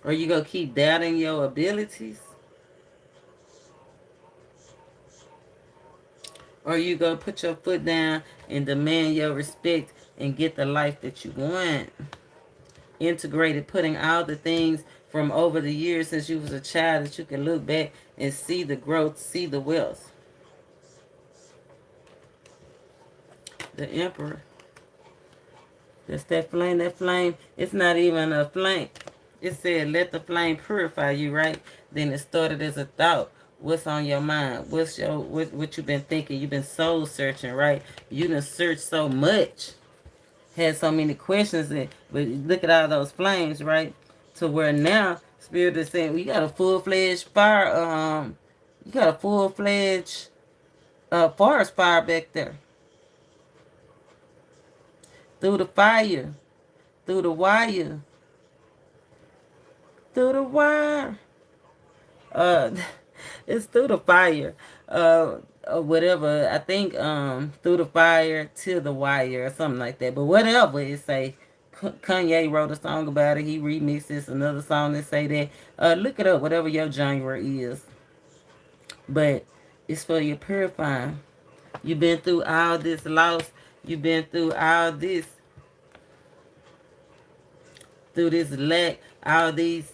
Are you gonna keep doubting your abilities? Or you gonna put your foot down and demand your respect and get the life that you want? Integrated, putting all the things from over the years since you was a child that you can look back and see the growth, see the wealth. The emperor. That's that flame. That flame, it's not even a flame. It said, let the flame purify you, right? Then it started as a thought. What's on your mind? What you been thinking? You've been soul searching, right? You done searched so much, had so many questions, but look at all those flames, right? To where now Spirit is saying, we got a full fledged fire. You got a full fledged forest fire back there. Through the fire, through the wire, through the wire. Uh, it's through the fire. Whatever. I think through the fire to the wire or something like that. But whatever it say, Kanye wrote a song about it. He remixed this another song that say that. Look it up. Whatever your genre is, but it's for your purifying. You've been through all this loss. You've been through all this, through this lack, all these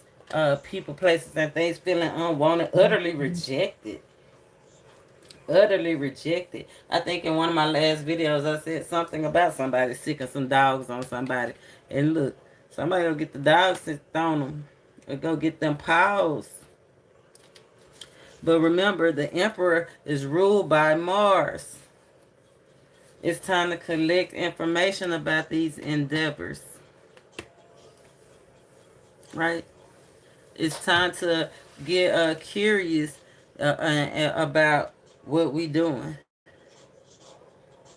people, places, and things feeling unwanted, utterly rejected. Utterly rejected. I think in one of my last videos I said something about somebody sicking some dogs on somebody. And look, somebody go get the dogs sicked on them. Or go get them paws. But remember, the emperor is ruled by Mars. It's time to collect information about these endeavors. Right? It's time to get curious about what we doing.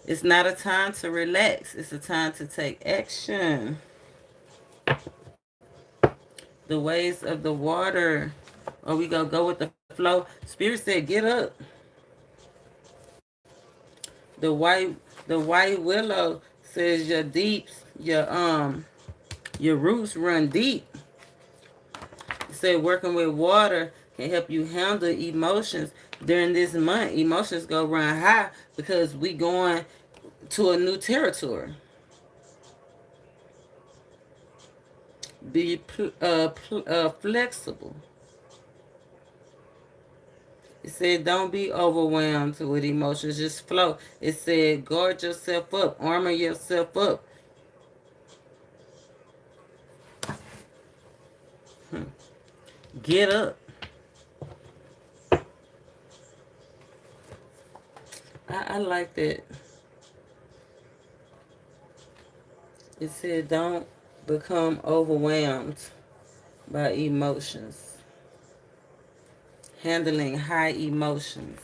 It's not a time to relax. It's a time to take action. The ways of the water. Or we gonna go with the flow. Spirit said, get up. The white willow says your roots run deep. It said working with water can help you handle emotions during this month. Emotions go run high because we going to a new territory. Be flexible. It said don't be overwhelmed with emotions. Just flow. It said guard yourself up. Armor yourself up. Get up. I like that. It said don't become overwhelmed by emotions. Handling high emotions.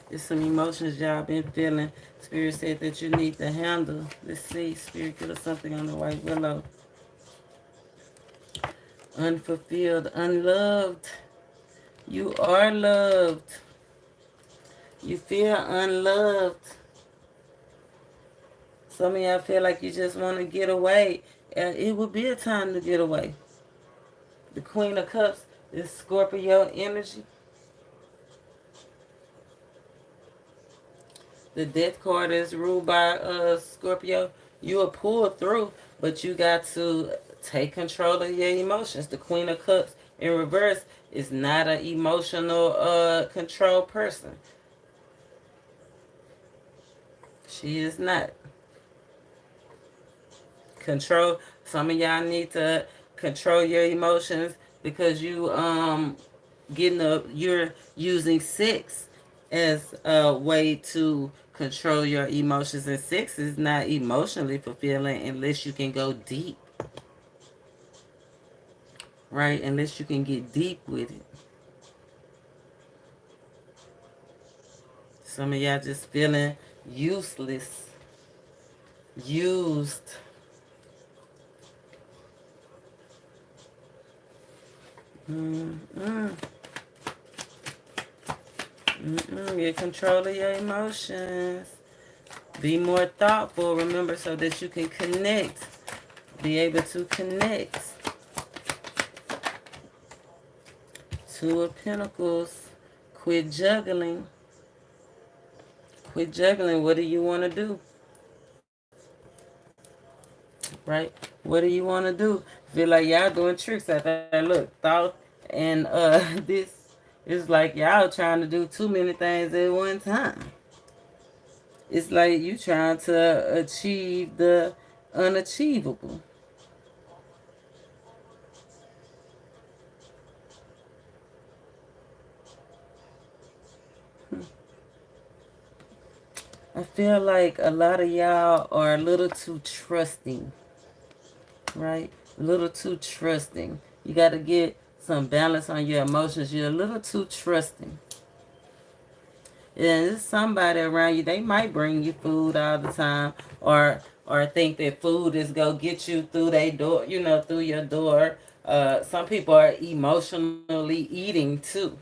There's some emotions y'all been feeling. Spirit said that you need to handle. Let's see. Spirit, give us something on the white willow. Unfulfilled, unloved. You are loved. You feel unloved. Some of y'all feel like you just want to get away. It would be a time to get away. The Queen of Cups is Scorpio energy. The death card is ruled by Scorpio. You will pull through, but you got to take control of your emotions. The Queen of Cups in reverse is not an emotional control person. She is not. Control. Some of y'all need to control your emotions because you're using sex as a way to control your emotions, and sex is not emotionally fulfilling unless you can go deep, right? Unless you can get deep with it. Some of y'all just feeling useless, used. Mm-mm. Mm-mm. Get control of your emotions. Be more thoughtful, remember, so that you can connect. Be able to connect. Two of Pentacles. Quit juggling. Quit juggling. What do you want to do? Right? What do you want to do? Feel like y'all doing tricks out there. Look, thought and this is like y'all trying to do too many things at one time. It's like you trying to achieve the unachievable. I feel like a lot of y'all are a little too trusting, right? A little too trusting. You got to get some balance on your emotions. You're a little too trusting. And there's somebody around you, they might bring you food all the time, or think that food is going to get you through their door, through your door. Some people are emotionally eating too.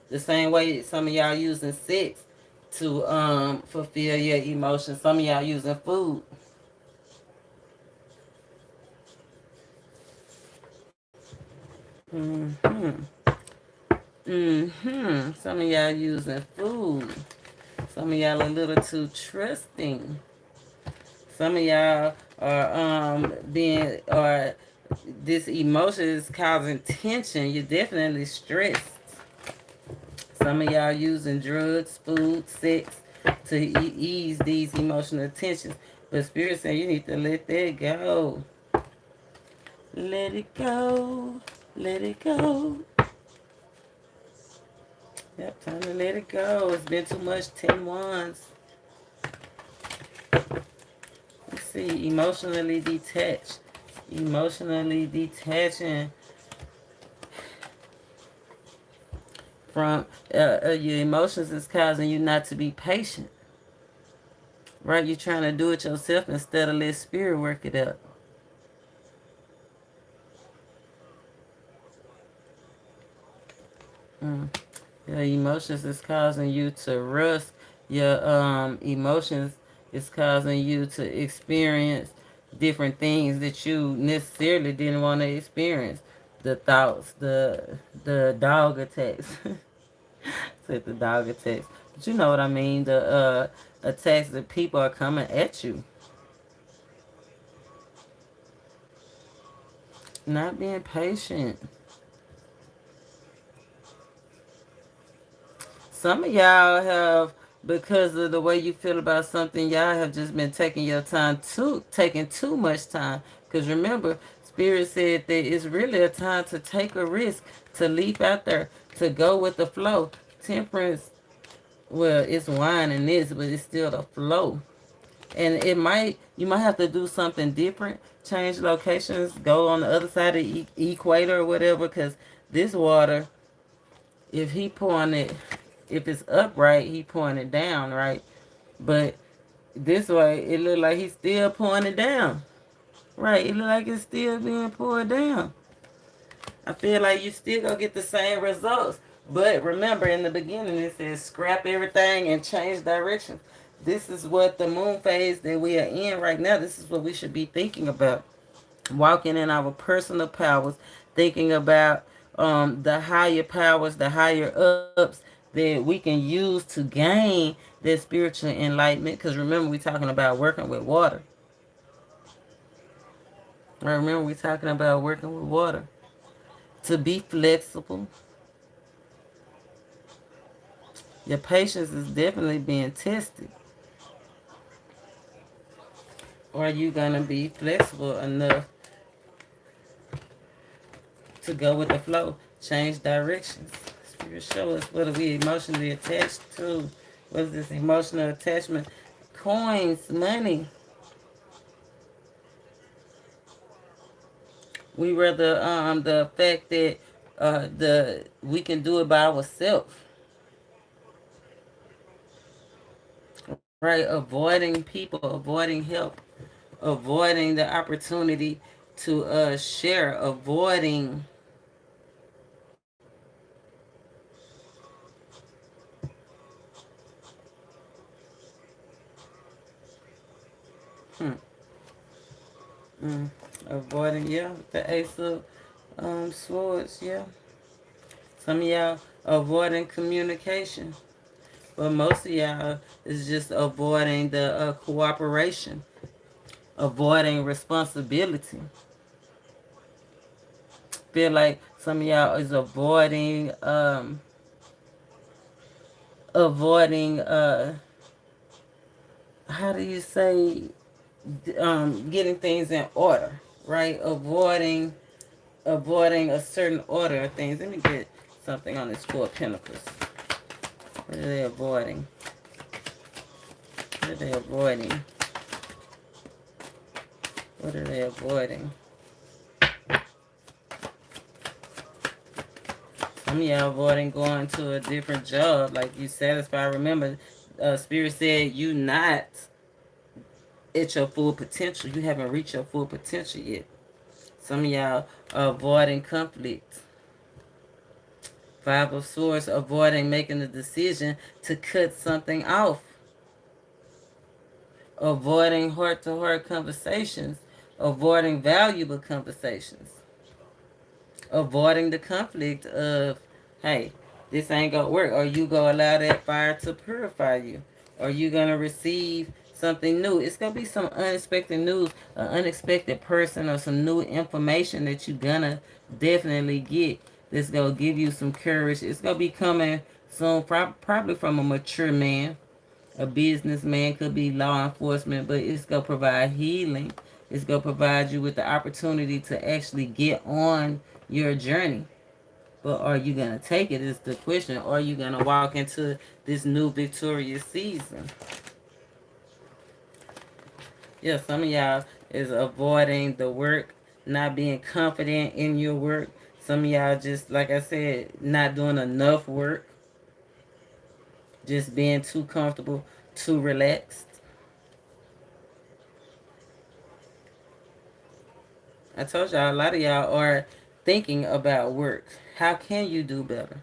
The same way some of y'all using sex to fulfill your emotions. Some of y'all using food. Mm-hmm. Mm-hmm. Some of y'all using food. Some of y'all a little too trusting. Some of y'all are being or this emotion is causing tension. You're definitely stressed. Some of y'all using drugs, food, sex to ease these emotional tensions. But Spirit said you need to let that go. Let it go. Let it go. Yep, time to let it go. It's been too much 10 wands. Let's see. Emotionally detached. Emotionally detaching from your emotions is causing you not to be patient. Right? You're trying to do it yourself instead of let spirit work it out. Mm. Your emotions is causing you to rust. Your emotions is causing you to experience different things that you necessarily didn't want to experience. The thoughts, the dog attacks. Said the dog attacks. But you know what I mean. The attacks that people are coming at you. Not being patient. Some of y'all have, because of the way you feel about something, y'all have just been taking too much time. Because remember, Spirit said that it's really a time to take a risk, to leap out there, to go with the flow. Temperance, well, it's wine and this, but it's still the flow. And you might have to do something different, change locations, go on the other side of the equator or whatever, because this water, if he pouring it, if it's upright, he pouring it down, right? But this way, it look like he's still pouring it down, right? It look like it's still being poured down. I feel like you still gonna get the same results. But remember, in the beginning, it says scrap everything and change direction. This is what the moon phase that we are in right now, this is what we should be thinking about. Walking in our personal powers, thinking about the higher powers, the higher ups that we can use to gain that spiritual enlightenment. Because remember, we're talking about working with water. Right? Remember, we're talking about working with water. To be flexible. Your patience is definitely being tested. Are you going to be flexible enough to go with the flow? Change directions. Spirit, show us what are we emotionally attached to. What is this emotional attachment? Coins, money. We rather the fact that the we can do it by ourselves. Right? Avoiding people, avoiding help, avoiding the opportunity to share, avoiding hmm, avoiding, yeah, the ace of swords, yeah. Some of y'all avoiding communication, but most of y'all is just avoiding the cooperation, avoiding responsibility. Feel like some of y'all is avoiding how do you say getting things in order, right? Avoiding a certain order of things. Let me get something on this Four of Pentacles. What are they avoiding? What are they avoiding? What are they avoiding? Some of y'all avoiding going to a different job, like you satisfied. Remember, Spirit said you not at your full potential. You haven't reached your full potential yet. Some of y'all are avoiding conflict. Five of Swords, avoiding making a decision to cut something off. Avoiding heart-to-heart conversations. Avoiding valuable conversations. Avoiding the conflict of, hey, this ain't gonna work. Or you gonna allow that fire to purify you. Or you gonna receive something new. It's gonna be some unexpected news, an unexpected person, or some new information that you gonna definitely get. That's gonna give you some courage. It's gonna be coming soon, probably from a mature man. A businessman, could be law enforcement, but it's gonna provide healing. It's gonna provide you with the opportunity to actually get on your journey. But are you gonna take it is the question. Or are you gonna walk into this new victorious season? Yeah, some of y'all is avoiding the work, not being confident in your work. Some of y'all just, like I said, not doing enough work, just being too comfortable, too relaxed. I told y'all a lot of y'all are thinking about work. How can you do better?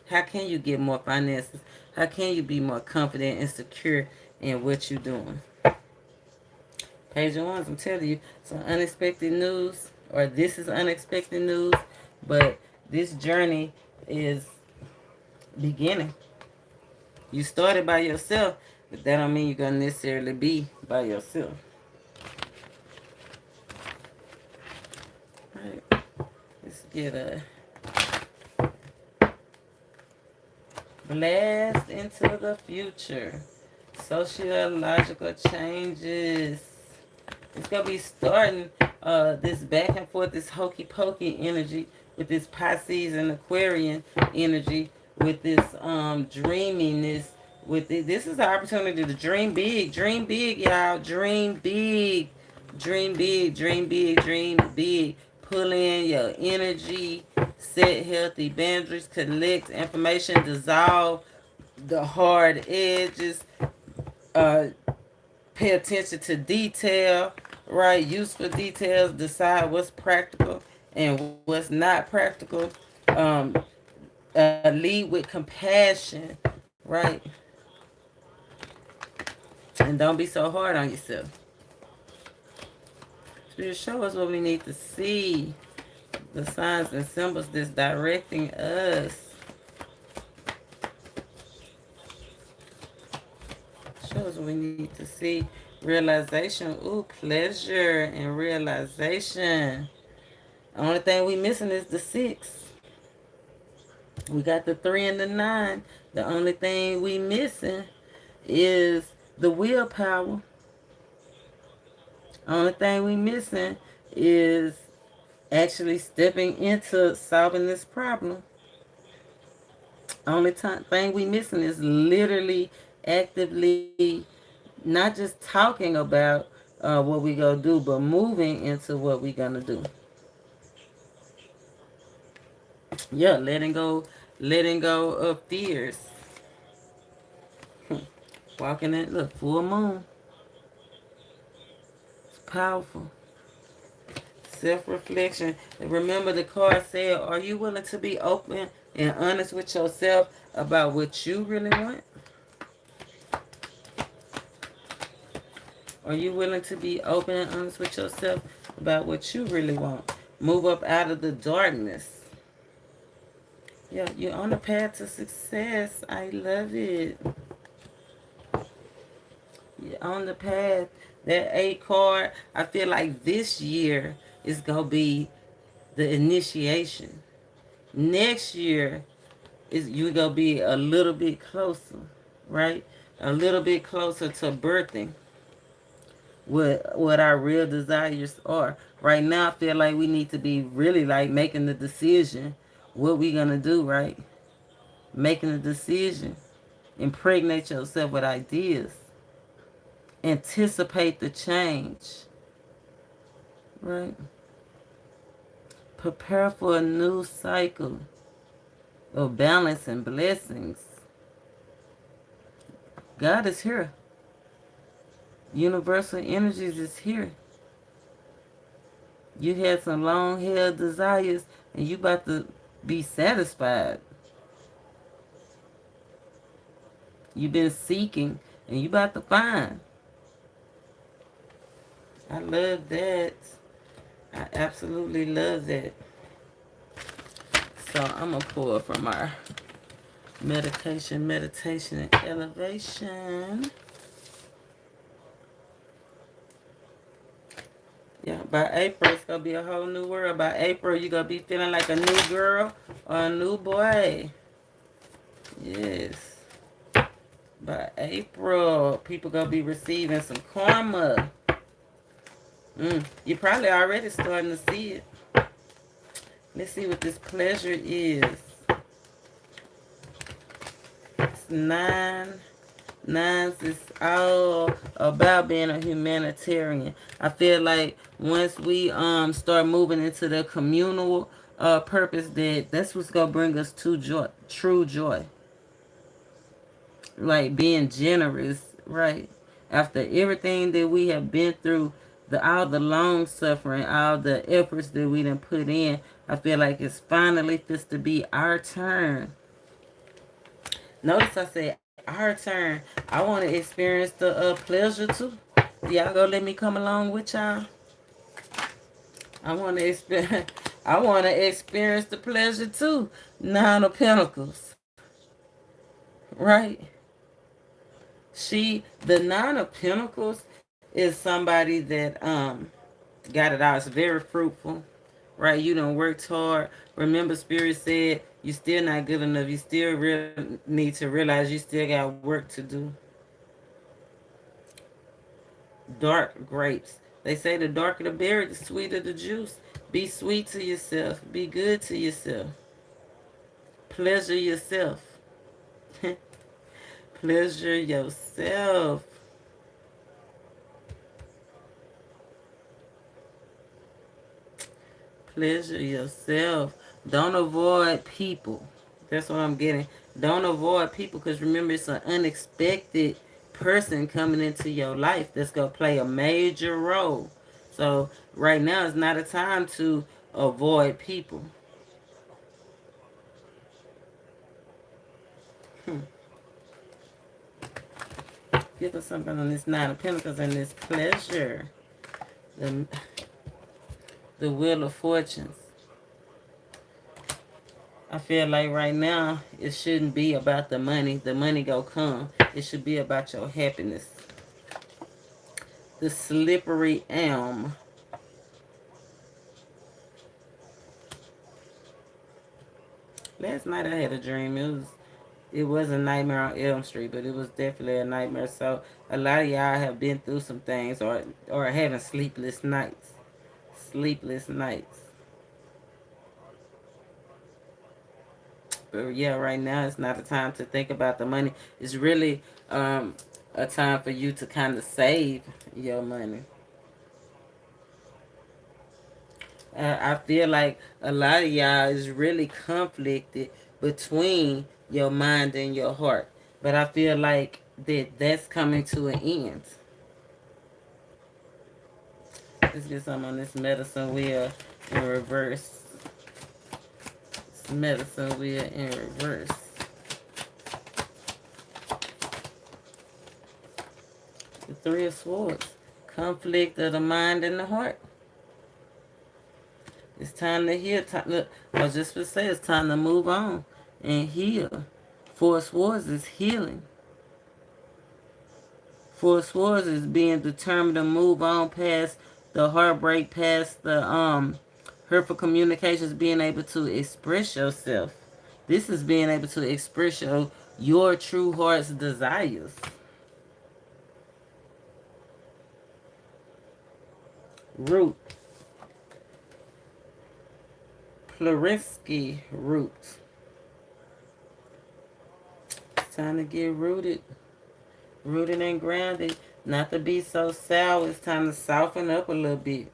How can you get more finances? How can you be more confident and secure in what you're doing? Page of Wands, I'm telling you, some unexpected news, or this is unexpected news, but this journey is beginning. You started by yourself, but that don't mean you're going to necessarily be by yourself. All right, let's get a blast into the future. Sociological changes. It's gonna be starting this back and forth, this hokey pokey energy with this Pisces and Aquarian energy, with this dreaminess. With this is the opportunity to dream big, y'all. Dream big, dream big, dream big, dream big. Pull in your energy, set healthy boundaries, collect information, dissolve the hard edges, uh, pay attention to detail, right? Useful details, decide what's practical and what's not practical. Um, Lead with compassion, right? And don't be so hard on yourself. Spirit, show us what we need to see. The signs and symbols that's directing us. what we need to see. Realization. Ooh, pleasure and realization. Only thing we missing is the 6. We got the 3 and the 9. The only thing we missing is the willpower. Only thing we missing is actually stepping into solving this problem. Only thing we missing is literally, actively, not just talking about what we gonna do, but moving into what we gonna do. Yeah, letting go of fears. Walking in, look, full moon. It's powerful. Self-reflection. Remember the card said, are you willing to be open and honest with yourself about what you really want? Are you willing to be open and honest with yourself about what you really want? Move up out of the darkness. Yeah, you're on the path to success. I love it. You're on the path. That 8 card, I feel like this year is going to be the initiation. Next year, you're going to be a little bit closer, right? A little bit closer to birthing what our real desires are. Right now, I feel like we need to be really like making the decision what we going to do, right? Making a decision. Impregnate yourself with ideas. Anticipate the change, right? Prepare for a new cycle of balance and blessings. God is here. Universal energies is here. You had some long-held desires and you about to be satisfied. You've been seeking and you about to find. I love that. I absolutely love that. So I'm going to pull from our meditation, and elevation. Yeah, by April, it's going to be a whole new world. By April, you're going to be feeling like a new girl or a new boy. Yes. By April, people going to be receiving some karma. You're probably already starting to see it. Let's see what this pleasure is. It's 9. Nines is all about being a humanitarian. I feel like once we start moving into the communal purpose, that's what's gonna bring us to joy, true joy. Like being generous, right? After everything that we have been through, all the long suffering, all the efforts that we done put in, I feel like it's finally just to be our turn. Notice I said our turn. I want to experience the pleasure too. Y'all gonna let me come along with y'all? I want to experience. I want to experience the pleasure too. 9 of Pentacles, right? The 9 of Pentacles is somebody that got it out. It's very fruitful, right? You done worked hard. Remember, Spirit said you still not good enough. You still need to realize you still got work to do. Dark grapes. They say the darker the berry, the sweeter the juice. Be sweet to yourself. Be good to yourself. Pleasure yourself. Pleasure yourself. Pleasure yourself. Don't avoid people. That's what I'm getting. Don't avoid people because remember it's an unexpected person coming into your life that's going to play a major role. So right now is not a time to avoid people. Give us something on this 9 of Pentacles and this pleasure. The Wheel of Fortunes. I feel like right now it shouldn't be about the money. The money go come. It should be about your happiness. the slippery elm. Last night I had a dream. It was a nightmare on Elm Street, but it was definitely a nightmare. So a lot of y'all have been through some things, or having sleepless nights. Sleepless nights. But yeah, right now it's not a time to think about the money. It's really a time for you to kind of save your money. I feel like a lot of y'all is really conflicted between your mind and your heart. But I feel like that's coming to an end. Let's get some on this medicine wheel in reverse. This medicine wheel in reverse. The Three of Swords. Conflict of the mind and the heart. It's time to heal. Look, I was just going to say it's time to move on and heal. Four of Swords is healing. Four of Swords is being determined to move on past the heartbreak, past the hurtful communications, being able to express yourself. This is being able to express your true heart's desires. Root. Plurinsky root. It's time to get rooted. Rooted and grounded. Not to be so sour. It's time to soften up a little bit.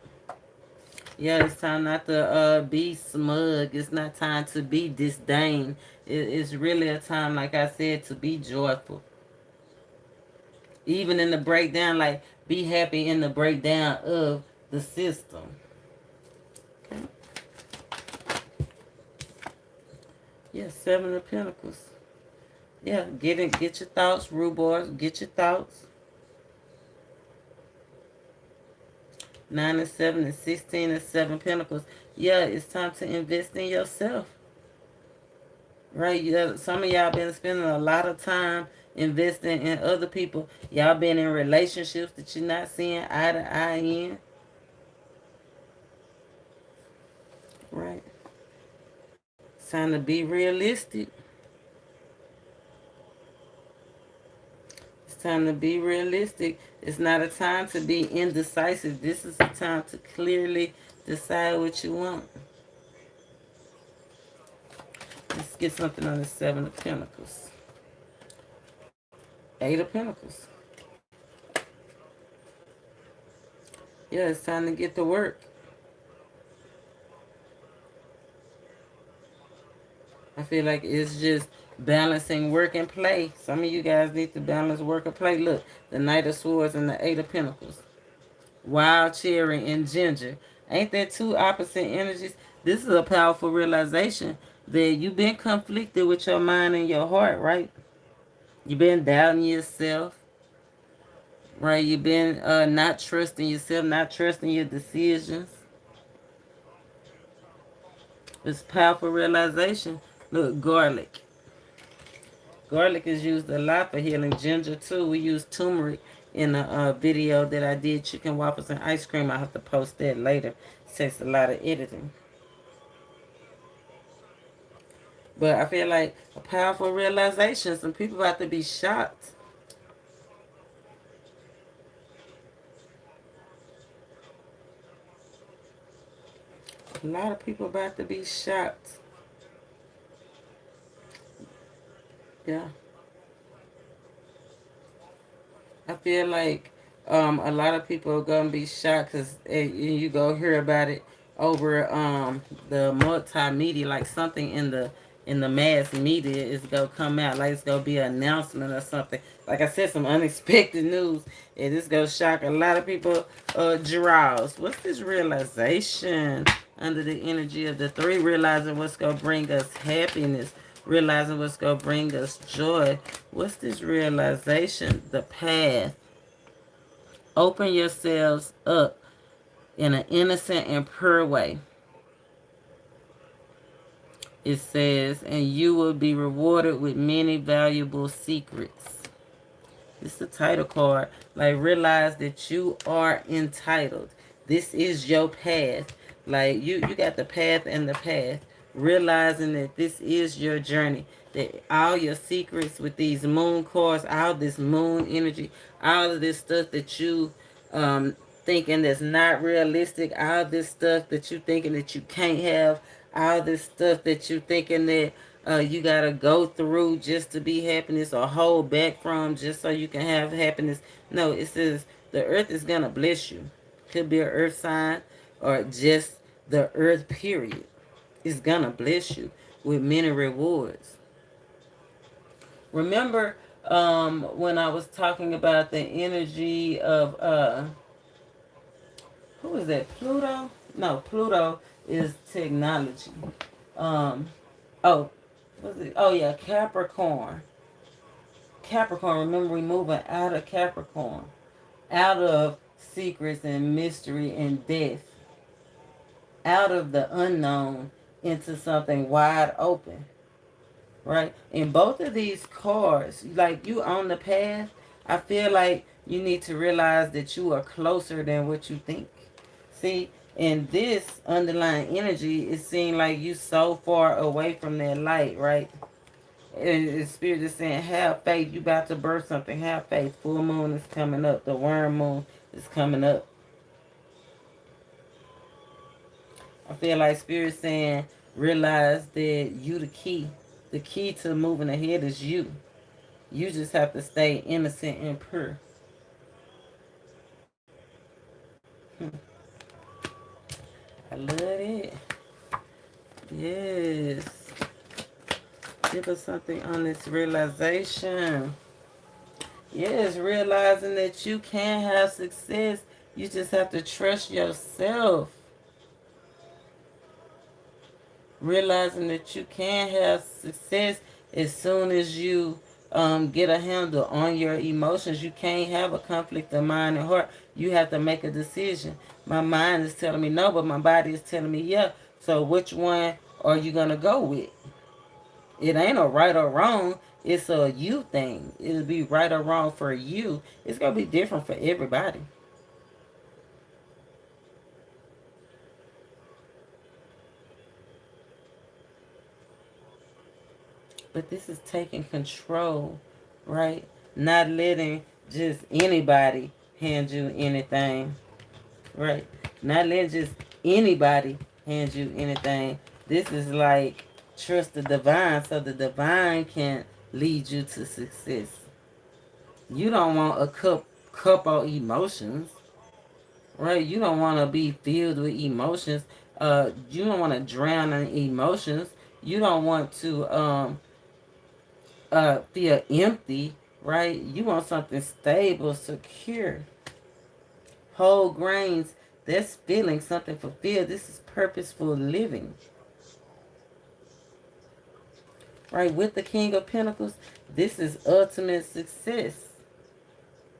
Yeah, it's time not to be smug. It's not time to be disdain. It's really a time, like I said, to be joyful. Even in the breakdown, like be happy in the breakdown of the system. Okay. Yeah, Seven of Pentacles. Yeah, get your thoughts, rhubarb. Get your thoughts. 9 and 7 and 16 and 7 Pentacles. Yeah, it's time to invest in yourself. Right? Yeah, some of y'all been spending a lot of time investing in other people. Y'all been in relationships that you're not seeing eye to eye in. Right? It's time to be realistic. It's time to be realistic. It's not a time to be indecisive. This is a time to clearly decide what you want. Let's get something on the Seven of Pentacles. Eight of Pentacles. Yeah, it's time to get to work. I feel like it's just balancing work and play. Some of you guys need to balance work and play. Look, the Knight of Swords and the Eight of Pentacles. Wild cherry and ginger. Ain't that two opposite energies? This is a powerful realization that you've been conflicted with your mind and your heart, right? You've been doubting yourself, right? You've been not trusting yourself, not trusting your decisions. It's powerful realization. Look, garlic. Garlic is used a lot for healing. Ginger too. We use turmeric in a video that I did, chicken waffles and ice cream. I have to post that later. It takes a lot of editing. But I feel like a powerful realization. Some people about to be shocked. A lot of people about to be shocked. Yeah. I feel like a lot of people are gonna be shocked because you go hear about it over the multimedia, like something in the mass media is gonna come out, like it's gonna be an announcement or something. Like I said, some unexpected news, and it's gonna shock a lot of people. Draws. What's this realization under the energy of the three? Realizing what's gonna bring us happiness. Realizing what's going to bring us joy. What's this realization? The path. Open yourselves up in an innocent and pure way. It says, and you will be rewarded with many valuable secrets. It's the title card. Like, realize that you are entitled. This is your path. Like, you got the path and the path. Realizing that this is your journey. That all your secrets with these moon cards, all this moon energy, all of this stuff that you thinking that's not realistic, all this stuff that you thinking that you can't have, all this stuff that you thinking that you gotta go through just to be happiness or hold back from just so you can have happiness. No, it says the earth is gonna bless you. Could be an earth sign or just the earth period. It's gonna bless you with many rewards. Remember when I was talking about the energy of who is that? Pluto? No, Pluto is technology. Um, oh, what's it? Oh yeah, Capricorn. Capricorn. Remember, we moving out of Capricorn, out of secrets and mystery and death, out of the unknown into something wide open. Right? In both of these cards, like you on the path, I feel like you need to realize that you are closer than what you think. See, in this underlying energy, it seems like you so far away from that light, right? And Spirit is saying, have faith. You about to birth something. Have faith. Full moon is coming up. The worm moon is coming up. I feel like Spirit saying, realize that you the key. The key to moving ahead is you. You just have to stay innocent and pure. I love it. Yes. Give us something on this realization. Yes, realizing that you can have success. You just have to trust yourself. Realizing that you can have success as soon as you get a handle on your emotions. You can't have a conflict of mind and heart. You have to make a decision. My mind is telling me no, but my body is telling me yeah. So which one are you going to go with? It ain't a right or wrong. It's a you thing. It'll be right or wrong for you. It's going to be different for everybody. But this is taking control, right? Not letting just anybody hand you anything, right? Not letting just anybody hand you anything. This is like trust the divine so the divine can lead you to success. You don't want a cup of emotions, right? You don't want to be filled with emotions. You don't want to drown in emotions. You don't want to feel empty, right? You want something stable, secure. Whole grains, that's feeling something fulfilled. This is purposeful living. Right? With the King of Pentacles, this is ultimate success.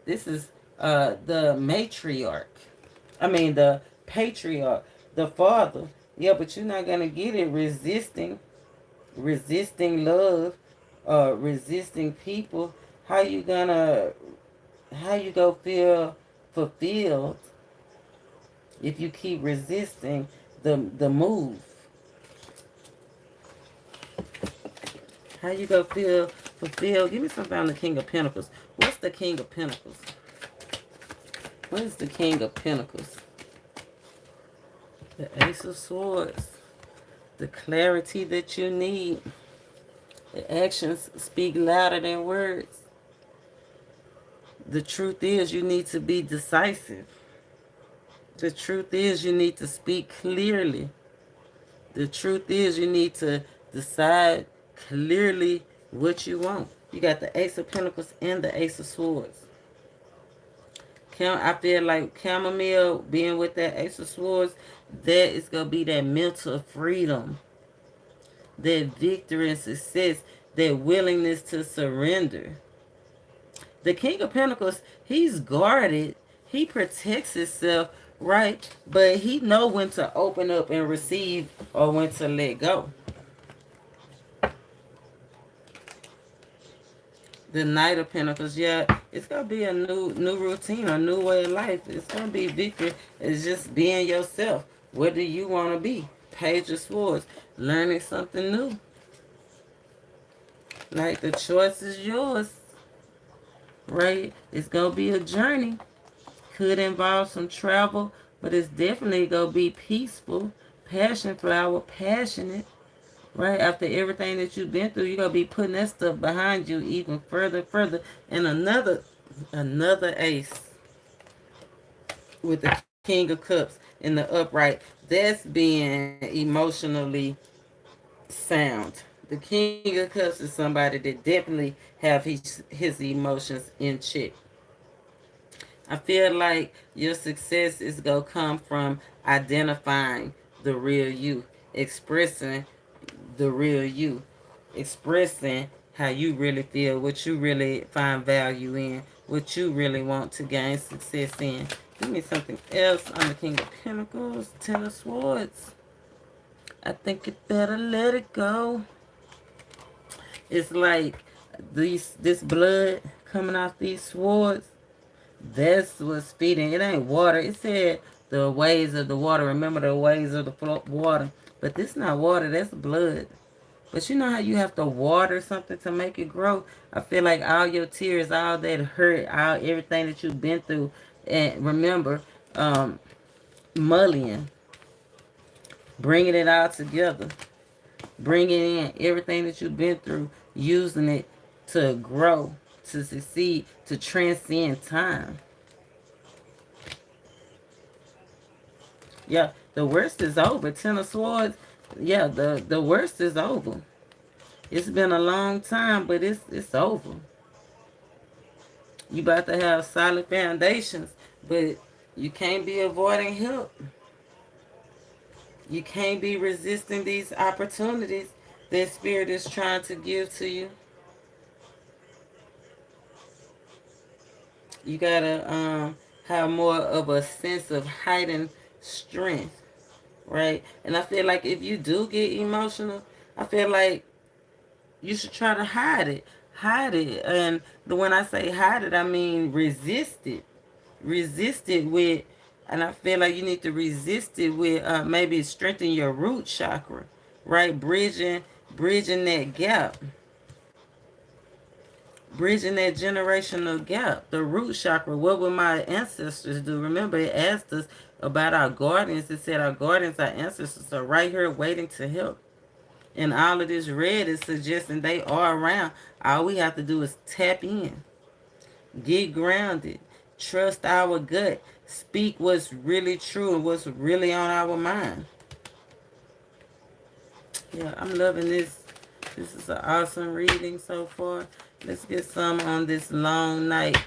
This is the matriarch. I mean, the patriarch, the father. Yeah, but you're not going to get it resisting love, resisting people. How you go feel fulfilled if you keep resisting the move? How you go feel fulfilled? Give me something on the King of Pentacles. What's the King of Pentacles? What is the King of Pentacles? The Ace of Swords. The clarity that you need. The actions speak louder than words. The truth is you need to be decisive. The truth is you need to speak clearly. The truth is you need to decide clearly what you want. You got the Ace of Pentacles and the Ace of Swords. I feel like chamomile being with that Ace of Swords, that is going to be that mental freedom, that victory and success, that willingness to surrender. The King of Pentacles, he's guarded. He protects himself, right? But he know when to open up and receive or when to let go. The Knight of Pentacles, yeah, it's gonna be a new routine, a new way of life. It's gonna be victory. It's just being yourself. What do you want to be? Page of Swords, learning something new. Like the choice is yours, right? It's gonna be a journey. Could involve some travel, but it's definitely gonna be peaceful. Passion flower, passionate. Right after everything that you've been through, you're gonna be putting that stuff behind you even further. And another ace with the King of Cups in the upright. That's being emotionally sound. The King of Cups is somebody that definitely have his emotions in check. I feel like your success is gonna come from identifying the real you, expressing the real you, expressing how you really feel, what you really find value in, what you really want to gain success in. Give me something else on the King of Pentacles, Ten of Swords. I think it better let it go. It's like this blood coming off these swords. That's what's feeding. It ain't water. It said the waves of the water. Remember the waves of the water. But this not water. That's blood. But you know how you have to water something to make it grow? I feel like all your tears, all that hurt, all everything that you've been through, and remember, mullying, bringing it all together, bringing in everything that you've been through, using it to grow, to succeed, to transcend time. Yeah, the worst is over. Ten of Swords, yeah, the worst is over. It's been a long time, but it's over. You about to have solid foundations, but you can't be avoiding help. You can't be resisting these opportunities that Spirit is trying to give to you. You gotta have more of a sense of heightened strength, right? And I feel like if you do get emotional, I feel like you should try to hide it. Hide it. And when I say hide it, I mean resist it. Resist it with, and I feel like you need to resist it with maybe strengthen your root chakra, right? Bridging that gap. Bridging that generational gap. The root chakra. What would my ancestors do? Remember, it asked us about our guardians. It said our guardians, our ancestors are right here waiting to help. And all of this red is suggesting they are around. All we have to do is tap in, get grounded, trust our gut, speak what's really true and what's really on our mind. Yeah, I'm loving this. This is an awesome reading so far. Let's get some on this long night,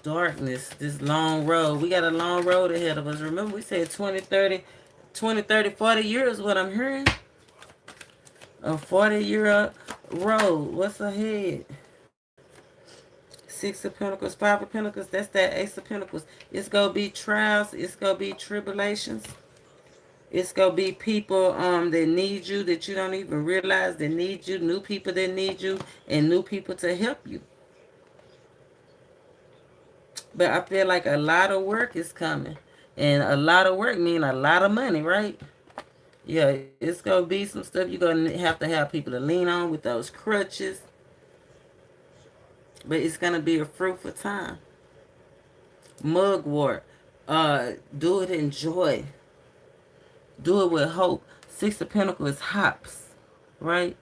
darkness, this long road. We got a long road ahead of us. Remember we said 40 years what I'm hearing. A 40-year road. What's ahead? Six of Pentacles, Five of Pentacles. That's that Ace of Pentacles. It's going to be trials. It's going to be tribulations. It's going to be people that need you that you don't even realize that need you. New people that need you. And new people to help you. But I feel like a lot of work is coming. And a lot of work means a lot of money, right? Yeah, it's going to be some stuff you're going to have people to lean on with those crutches. But it's going to be a fruitful time. Mugwort. Do it in joy. Do it with hope. Six of Pentacles is hops, right?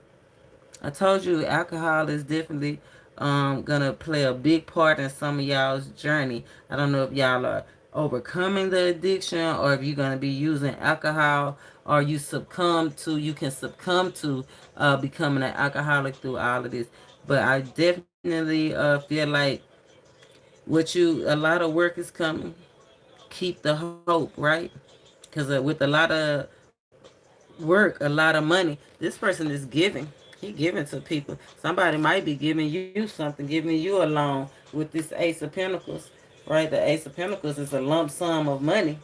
I told you alcohol is definitely gonna play a big part in some of y'all's journey. I don't know if y'all are overcoming the addiction or if you're gonna be using alcohol or you can succumb to becoming an alcoholic through all of this. But I definitely feel like a lot of work is coming. Keep the hope, right? Because with a lot of work, a lot of money, this person is giving. He giving to people. Somebody might be giving you something, giving you a loan with this Ace of Pentacles, right? The Ace of Pentacles is a lump sum of money.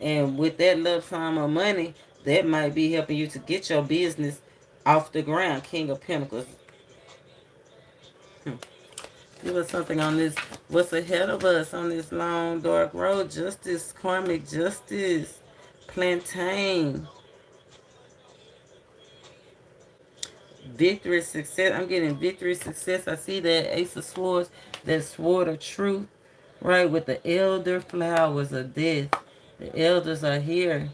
And with that lump sum of money, that might be helping you to get your business off the ground. King of Pentacles. Give us something on this. What's ahead of us on this long, dark road? Justice, karmic justice, plantain, victory, success. I'm getting victory, success. I see that Ace of Swords, that sword of truth, right, with the elder flowers of death. The elders are here.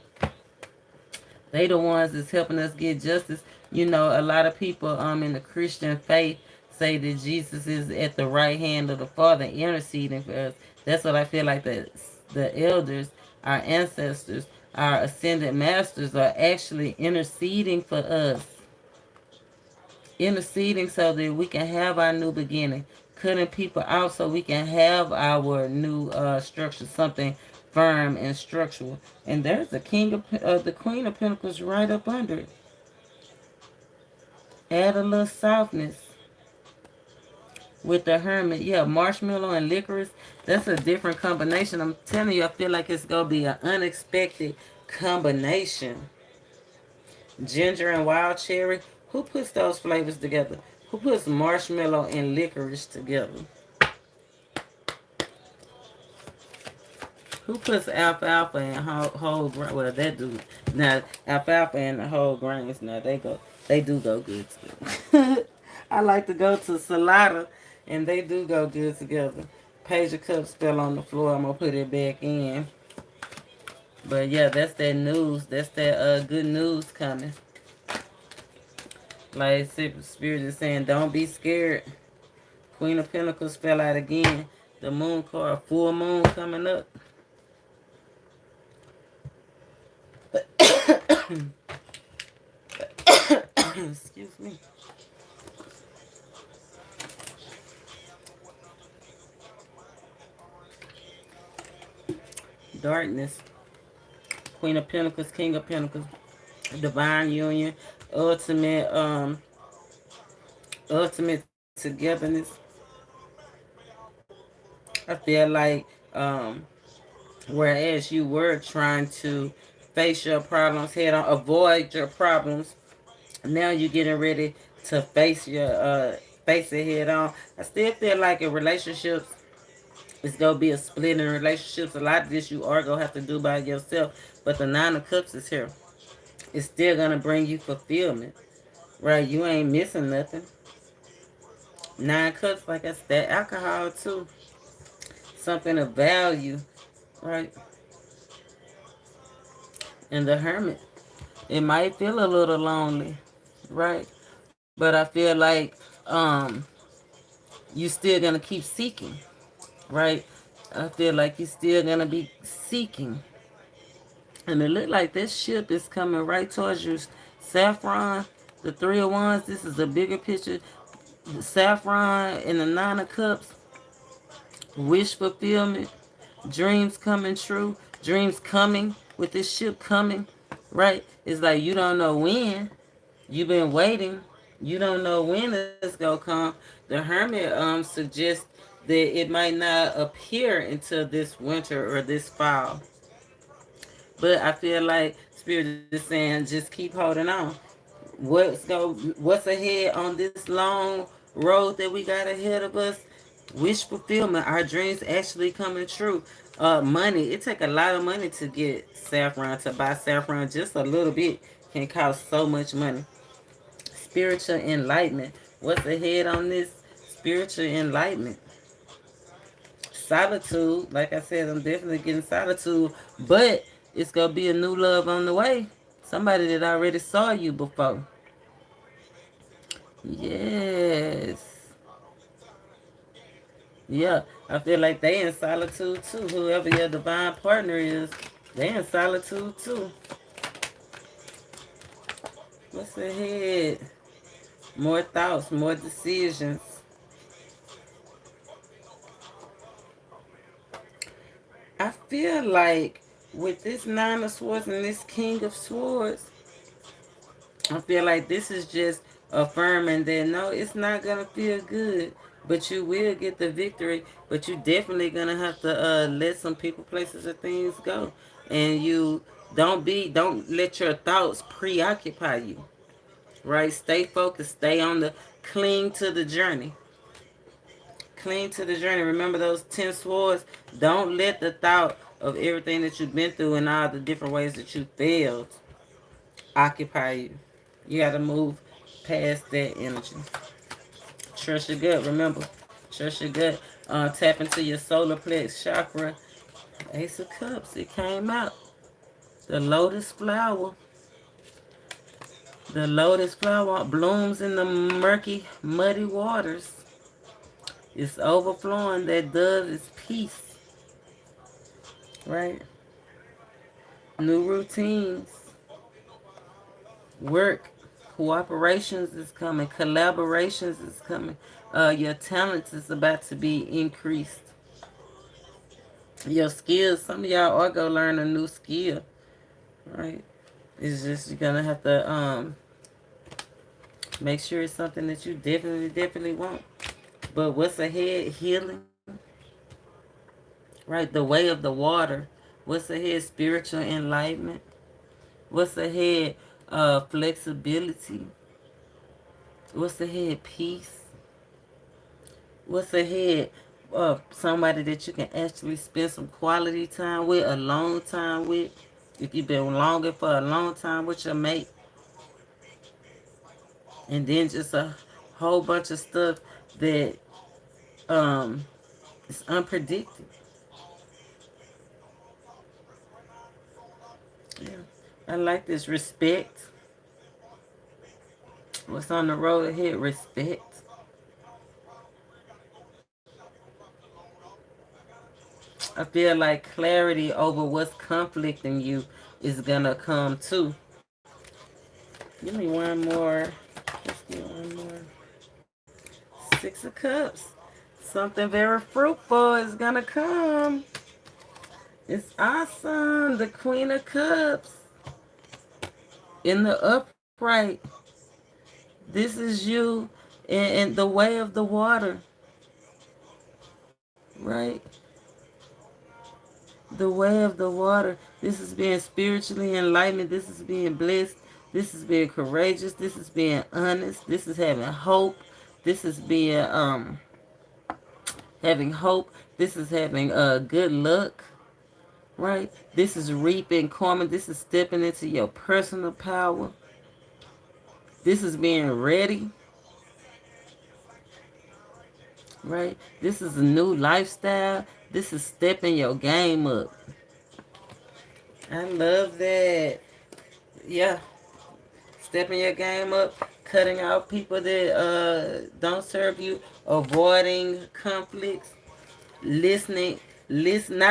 They the ones that's helping us get justice. You know, a lot of people in the Christian faith say that Jesus is at the right hand of the Father interceding for us. That's what I feel like the elders, our ancestors, our ascended masters are actually interceding for us. Interceding so that we can have our new beginning. Cutting people out so we can have our new structure, something firm and structural. And there's the the Queen of Pentacles right up under it. Add a little softness with the Hermit. Yeah, marshmallow and licorice. That's a different combination. I'm telling you, I feel like it's going to be an unexpected combination. Ginger and wild cherry. Who puts those flavors together? Who puts marshmallow and licorice together? Who puts alfalfa and whole grain? Well, that do. Now, alfalfa and the whole grains, now they do go good together. I like to go to salada, and they do go good together. Page of Cups fell on the floor. I'm going to put it back in. But yeah, that's that news. That's that good news coming. Like Spirit is saying, don't be scared. Queen of Pentacles fell out again. The moon card, full moon coming up. Excuse me. Darkness. Queen of Pentacles, King of Pentacles. Divine union. Ultimate togetherness. I feel like whereas you were trying to face your problems head on, avoid your problems, now you're getting ready to face it head on. I still feel like in relationships, it's gonna be a split in relationships. A lot of this you are gonna have to do by yourself. But the Nine of Cups is here. It's still gonna bring you fulfillment. Right? You ain't missing nothing. Nine Cups, like I said, alcohol too. Something of value. Right? And the Hermit. It might feel a little lonely. Right? But I feel like you still gonna keep seeking. Right? I feel like you're still gonna be seeking. And it look like this ship is coming right towards you. Saffron, the Three of Wands, this is a bigger picture. The Saffron and the Nine of Cups, wish fulfillment, dreams coming true, dreams coming with this ship coming, right? It's like you don't know when. You've been waiting. You don't know when it's gonna come. The Hermit suggests that it might not appear until this winter or this fall. But I feel like Spirit is saying just keep holding on. What's ahead on this long road that we got ahead of us? Wish fulfillment, our dreams actually coming true. Money, it take a lot of money to get saffron, to buy saffron. Just a little bit can cost so much money. Spiritual enlightenment. What's ahead on this? Spiritual enlightenment. Solitude, like I said, I'm definitely getting solitude, but it's gonna be a new love on the way. Somebody that already saw you before. Yes. Yeah, I feel like they in solitude too. Whoever your divine partner is, they in solitude too. What's ahead? More thoughts, more decisions. I feel like with this Nine of Swords and this King of Swords, I feel like this is just affirming that no, it's not gonna feel good, but you will get the victory. But you definitely gonna have to let some people, places, or things go, and you don't let your thoughts preoccupy you. Right? Stay focused. Stay on the cling to the journey. cling to the journey. Remember those 10 swords? Don't let the thought of everything that you've been through and all the different ways that you failed occupy you. You got to move past that energy. Trust your gut. Remember, trust your gut. Tap into your solar plex chakra. Ace of Cups. It came out. The lotus flower. The lotus flower blooms in the murky, muddy waters. It's overflowing. That dove is peace. Right? New routines. Work. Cooperations is coming. Collaborations is coming. Your talents is about to be increased. Your skills. Some of y'all are going to learn a new skill. Right? It's just you're going to have to make sure it's something that you definitely want. But what's ahead? Healing. Right? The way of the water. What's ahead? Spiritual enlightenment. What's ahead? Flexibility. What's ahead? Peace. What's ahead? Somebody that you can actually spend some quality time with, a long time with. If you've been longing for a long time with your mate. And then just a whole bunch of stuff that is unpredicted. Yeah. I like this. Respect. What's on the road ahead? Respect. I feel like clarity over what's conflicting you is gonna come too. Give me one more. Let's get one more. Six of Cups. Something very fruitful is gonna come. It's awesome. The Queen of Cups. In the upright. This is you in the way of the water. Right? The way of the water. This is being spiritually enlightened. This is being blessed. This is being courageous. This is being honest. This is having hope. This is being having hope. This is having good luck. Right? This is reaping karma. This is stepping into your personal power. This is being ready. Right? This is a new lifestyle. This is stepping your game up. I love that. Yeah. Stepping your game up. Cutting out people that don't serve you. Avoiding conflicts. Not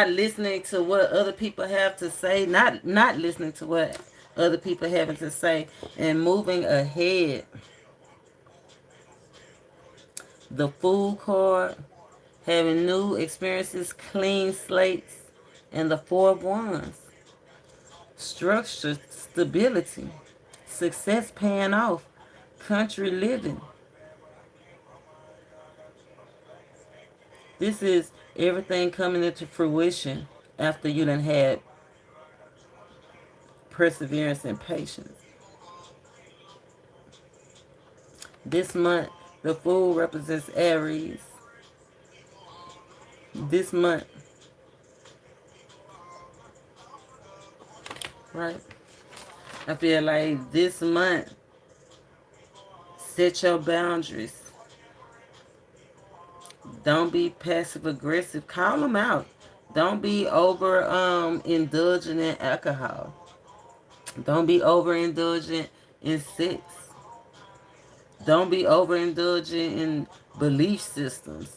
listening to what other people have to say. Not listening to what other people having to say. And moving ahead. The Fool card. Having new experiences, clean slates, and the Four of Wands. Structure, stability, success paying off, country living. This is everything coming into fruition after you done had perseverance and patience. This month, the Fool represents Aries. This month, right? I feel like this month, set your boundaries. Don't be passive aggressive. Call them out. Don't be over indulgent in alcohol. Don't be overindulgent in sex. Don't be overindulgent in belief systems.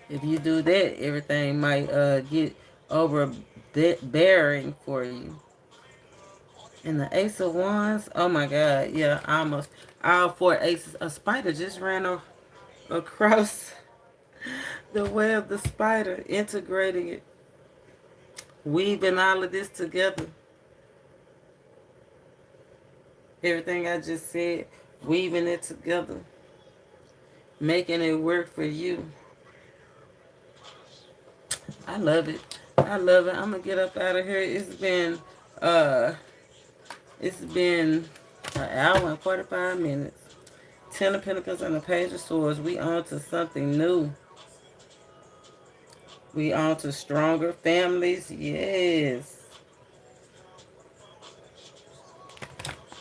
If you do that, everything might get overbearing for you. And the Ace of Wands, oh my God, yeah, almost all four aces. A spider just ran across the way of the spider, integrating it, weaving all of this together. Everything I just said, weaving it together, making it work for you. I love it. I love it. I'm gonna get up out of here. It's been an hour and 45 minutes. Ten of Pentacles and the Page of Swords. We on to something new. We on to stronger families. Yes.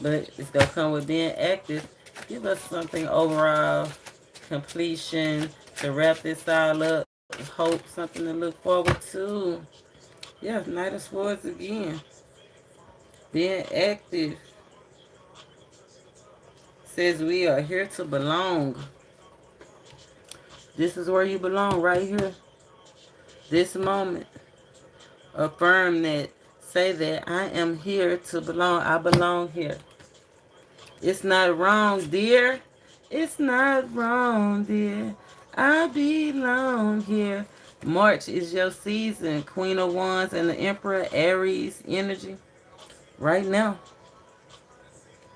But it's going to come with being active. Give us something overall. Completion. To wrap this all up. Hope. Something to look forward to. Yeah, Knight of Swords again. Being active. Says we are here to belong. This is where you belong, right here. This moment. Affirm that. Say that I am here to belong. I belong here. It's not wrong, dear. It's not wrong, dear. I belong here. March is your season. Queen of Wands and the Emperor, Aries energy. Right now.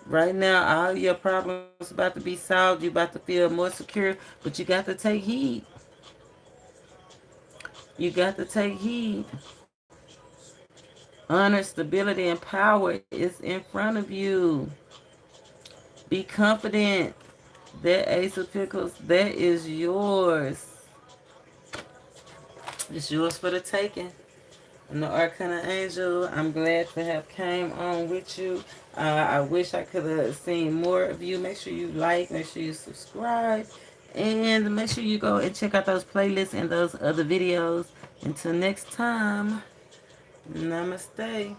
Right now, all your problems about to be solved. You about to feel more secure. But you got to take heed. You got to take heed. Honor, stability, and power is in front of you. Be confident. That Ace of Pentacles, that is yours. It's yours for the taking. And the ArcanaAngel, I'm glad to have came on with you. I wish I could have seen more of you. Make sure you like, make sure you subscribe, and make sure you go and check out those playlists and those other videos. Until next time, namaste.